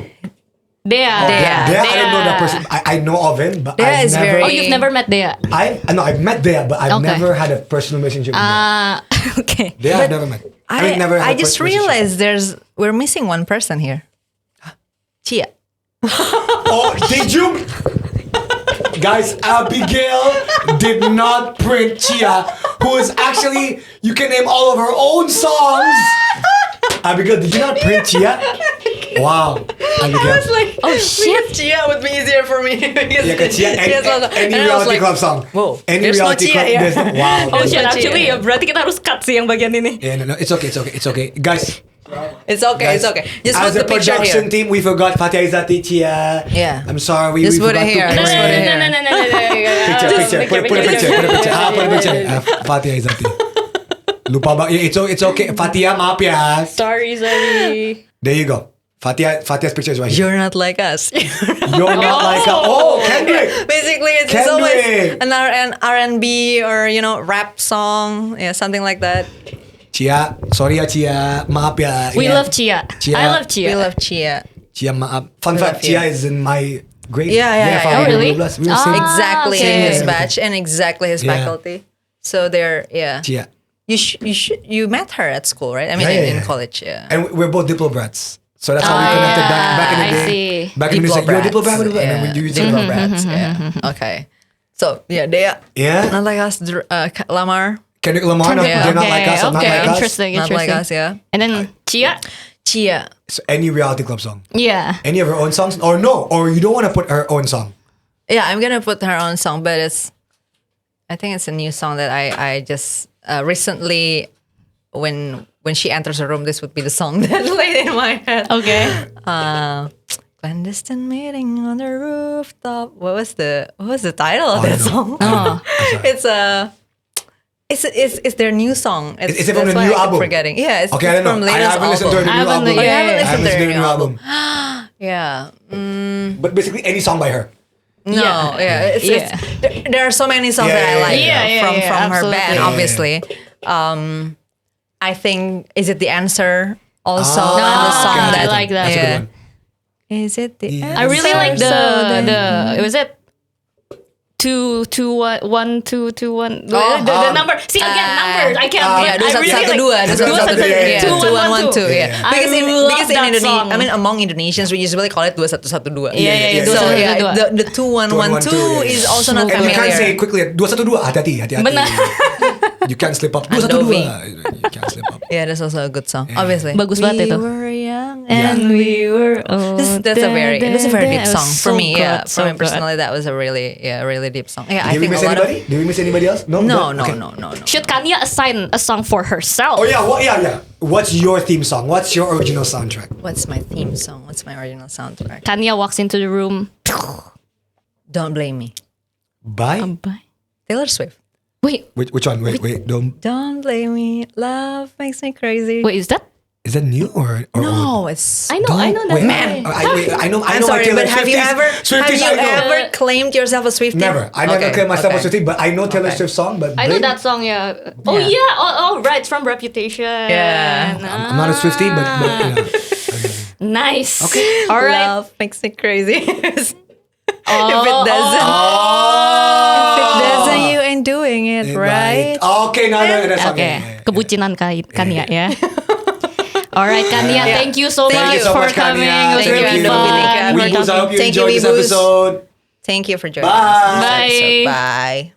Dea. Dea. I don't know that person. I know of him, but Dea I've is never. very- Oh, you've never met Dea? I've met Dea, but I've Okay. never had a personal relationship with Dea. Okay. Dea, I've never met. Never had I a just personal relationship. realized we're missing one person here. Chia. Oh, did you? Guys, Abigail did not print Chia, who is actually, you can name all of her own songs. Abigail, did you not print Chia? Wow. Abigail. Oh shit. Chia would be easier for me. Because Yeah, cause Chia, any reality club song. Whoa, Any there's no reality Chia club. here. There's no, wow. Oh shit, Chia. actually ya berarti kita harus cut sih yang bagian ini. Yeah, no, it's okay. Guys, It's okay, guys, it's okay. Just as put a the picture production here. team, we forgot Fatih Aizati, Chia. Yeah. I'm sorry. Just we put it forgot here. to Just put it here. Picture. Put a picture. Put a picture. Fatih Aizati. Lupa bang. It's okay. Fatia, maaf ya. Sorry. There you go. Fatia's picture is right here. You're not like us. You're not like a, Kendrick. Basically, it's always an R&B or rap song, something like that. Chia, sorry ya Chia, maaf ya. We love Chia. Chia. I love Chia. We love Chia. Chia, maaf. Fun We fact, love you. Chia is in my grade. Yeah. Oh, really? We were same. Exactly okay. his batch and exactly his Yeah. faculty. So they're Chia. You met her at school, right? I mean, Yeah, in yeah. college, yeah. And we're both Diplo brats. So that's how we connected back in the I day. see. Back in the day, you're a Diplo brat? Yeah. And then we use Diplo brats, yeah. Okay. So, yeah, they are Yeah? not like us, Lamar. Kendrick Lamar, no, Yeah. they're not like us, not Okay, like us. interesting. Not like us, yeah. And then Chia? Chia. So any reality club song. Yeah. Any of her own songs? Or no, or you don't want to put her own song. Yeah, I'm gonna put her own song, but I think it's a new song that I just recently, when she enters a room, this would be the song that played in my head. Okay. Clandestine meeting on the rooftop. What was the title of I that don't know. song? It's their new song. Is it from that's the why new I keep album? Forgetting. Yeah, it's Okay, I don't from know. I latest haven't listened to her album. new album. yeah, I haven't listened to her new album. album. Yeah. But basically any song by her. No, Yeah. there are so many songs that I like from her absolutely. band, Yeah. obviously. I think Is It the Answer also Ah, and the song okay, that I like that. That's a good one. Is it the Yeah. answer? I really like So then- the was it 1 2 2 1 the number. See again numbers. I can't. Yeah, but I really like dua, yeah. 2112. Yeah, I because in love that Indonesia, song. I mean among Indonesians we usually call it 2112. Yeah. So 2112. yeah, the 2112 is also not And you can't say familiar. quickly 212, hati-hati. Benar. You can't slip up. Andovi. 212. You can't slip up. Yeah, that's also a good song. Obviously, Bagus banget itu. We were young And we were old. That's a very deep It was song for so me. Yeah, good, for me so good. personally, that was a really deep song. Yeah, I Did we think miss a lot anybody? Did we miss anybody else? No, Okay. no. Should Kanya assign a song for herself? Oh yeah, yeah. What's your theme song? What's your original soundtrack? What's my theme song? What's my original soundtrack? Kanya walks into the room. Don't Blame Me. By Taylor Swift. Wait, which one? Wait. Don't blame me. Love makes me crazy. is that? Is that new or old? No, it's. I know that. Wait, Man. I know. I'm sorry, my Taylor but have you Swifties, I know. ever claimed yourself a Swiftie? Never. I never claimed myself okay. a Swiftie, but I know Taylor Swift song. But I know Blame- that song, yeah. Oh, Yeah. yeah. Oh, right. It's from Reputation. Yeah. I'm not a Swiftie, but you know. Nice. Okay. All right. Love makes me crazy. If Oh, it doesn't, Oh. if it doesn't, you ain't doing it right. Okay, no, that's Okay. okay. Kebucinan Kanya, ya. All right, Kanya. Yeah. Thank you so Thank much you so for much, Kanya. coming. It was Thank you, really Andovi. fun. Thank you. Weebus, I hope you Thank you, enjoyed this Weebus. episode. Thank you for joining Bye. us. Bye. Bye.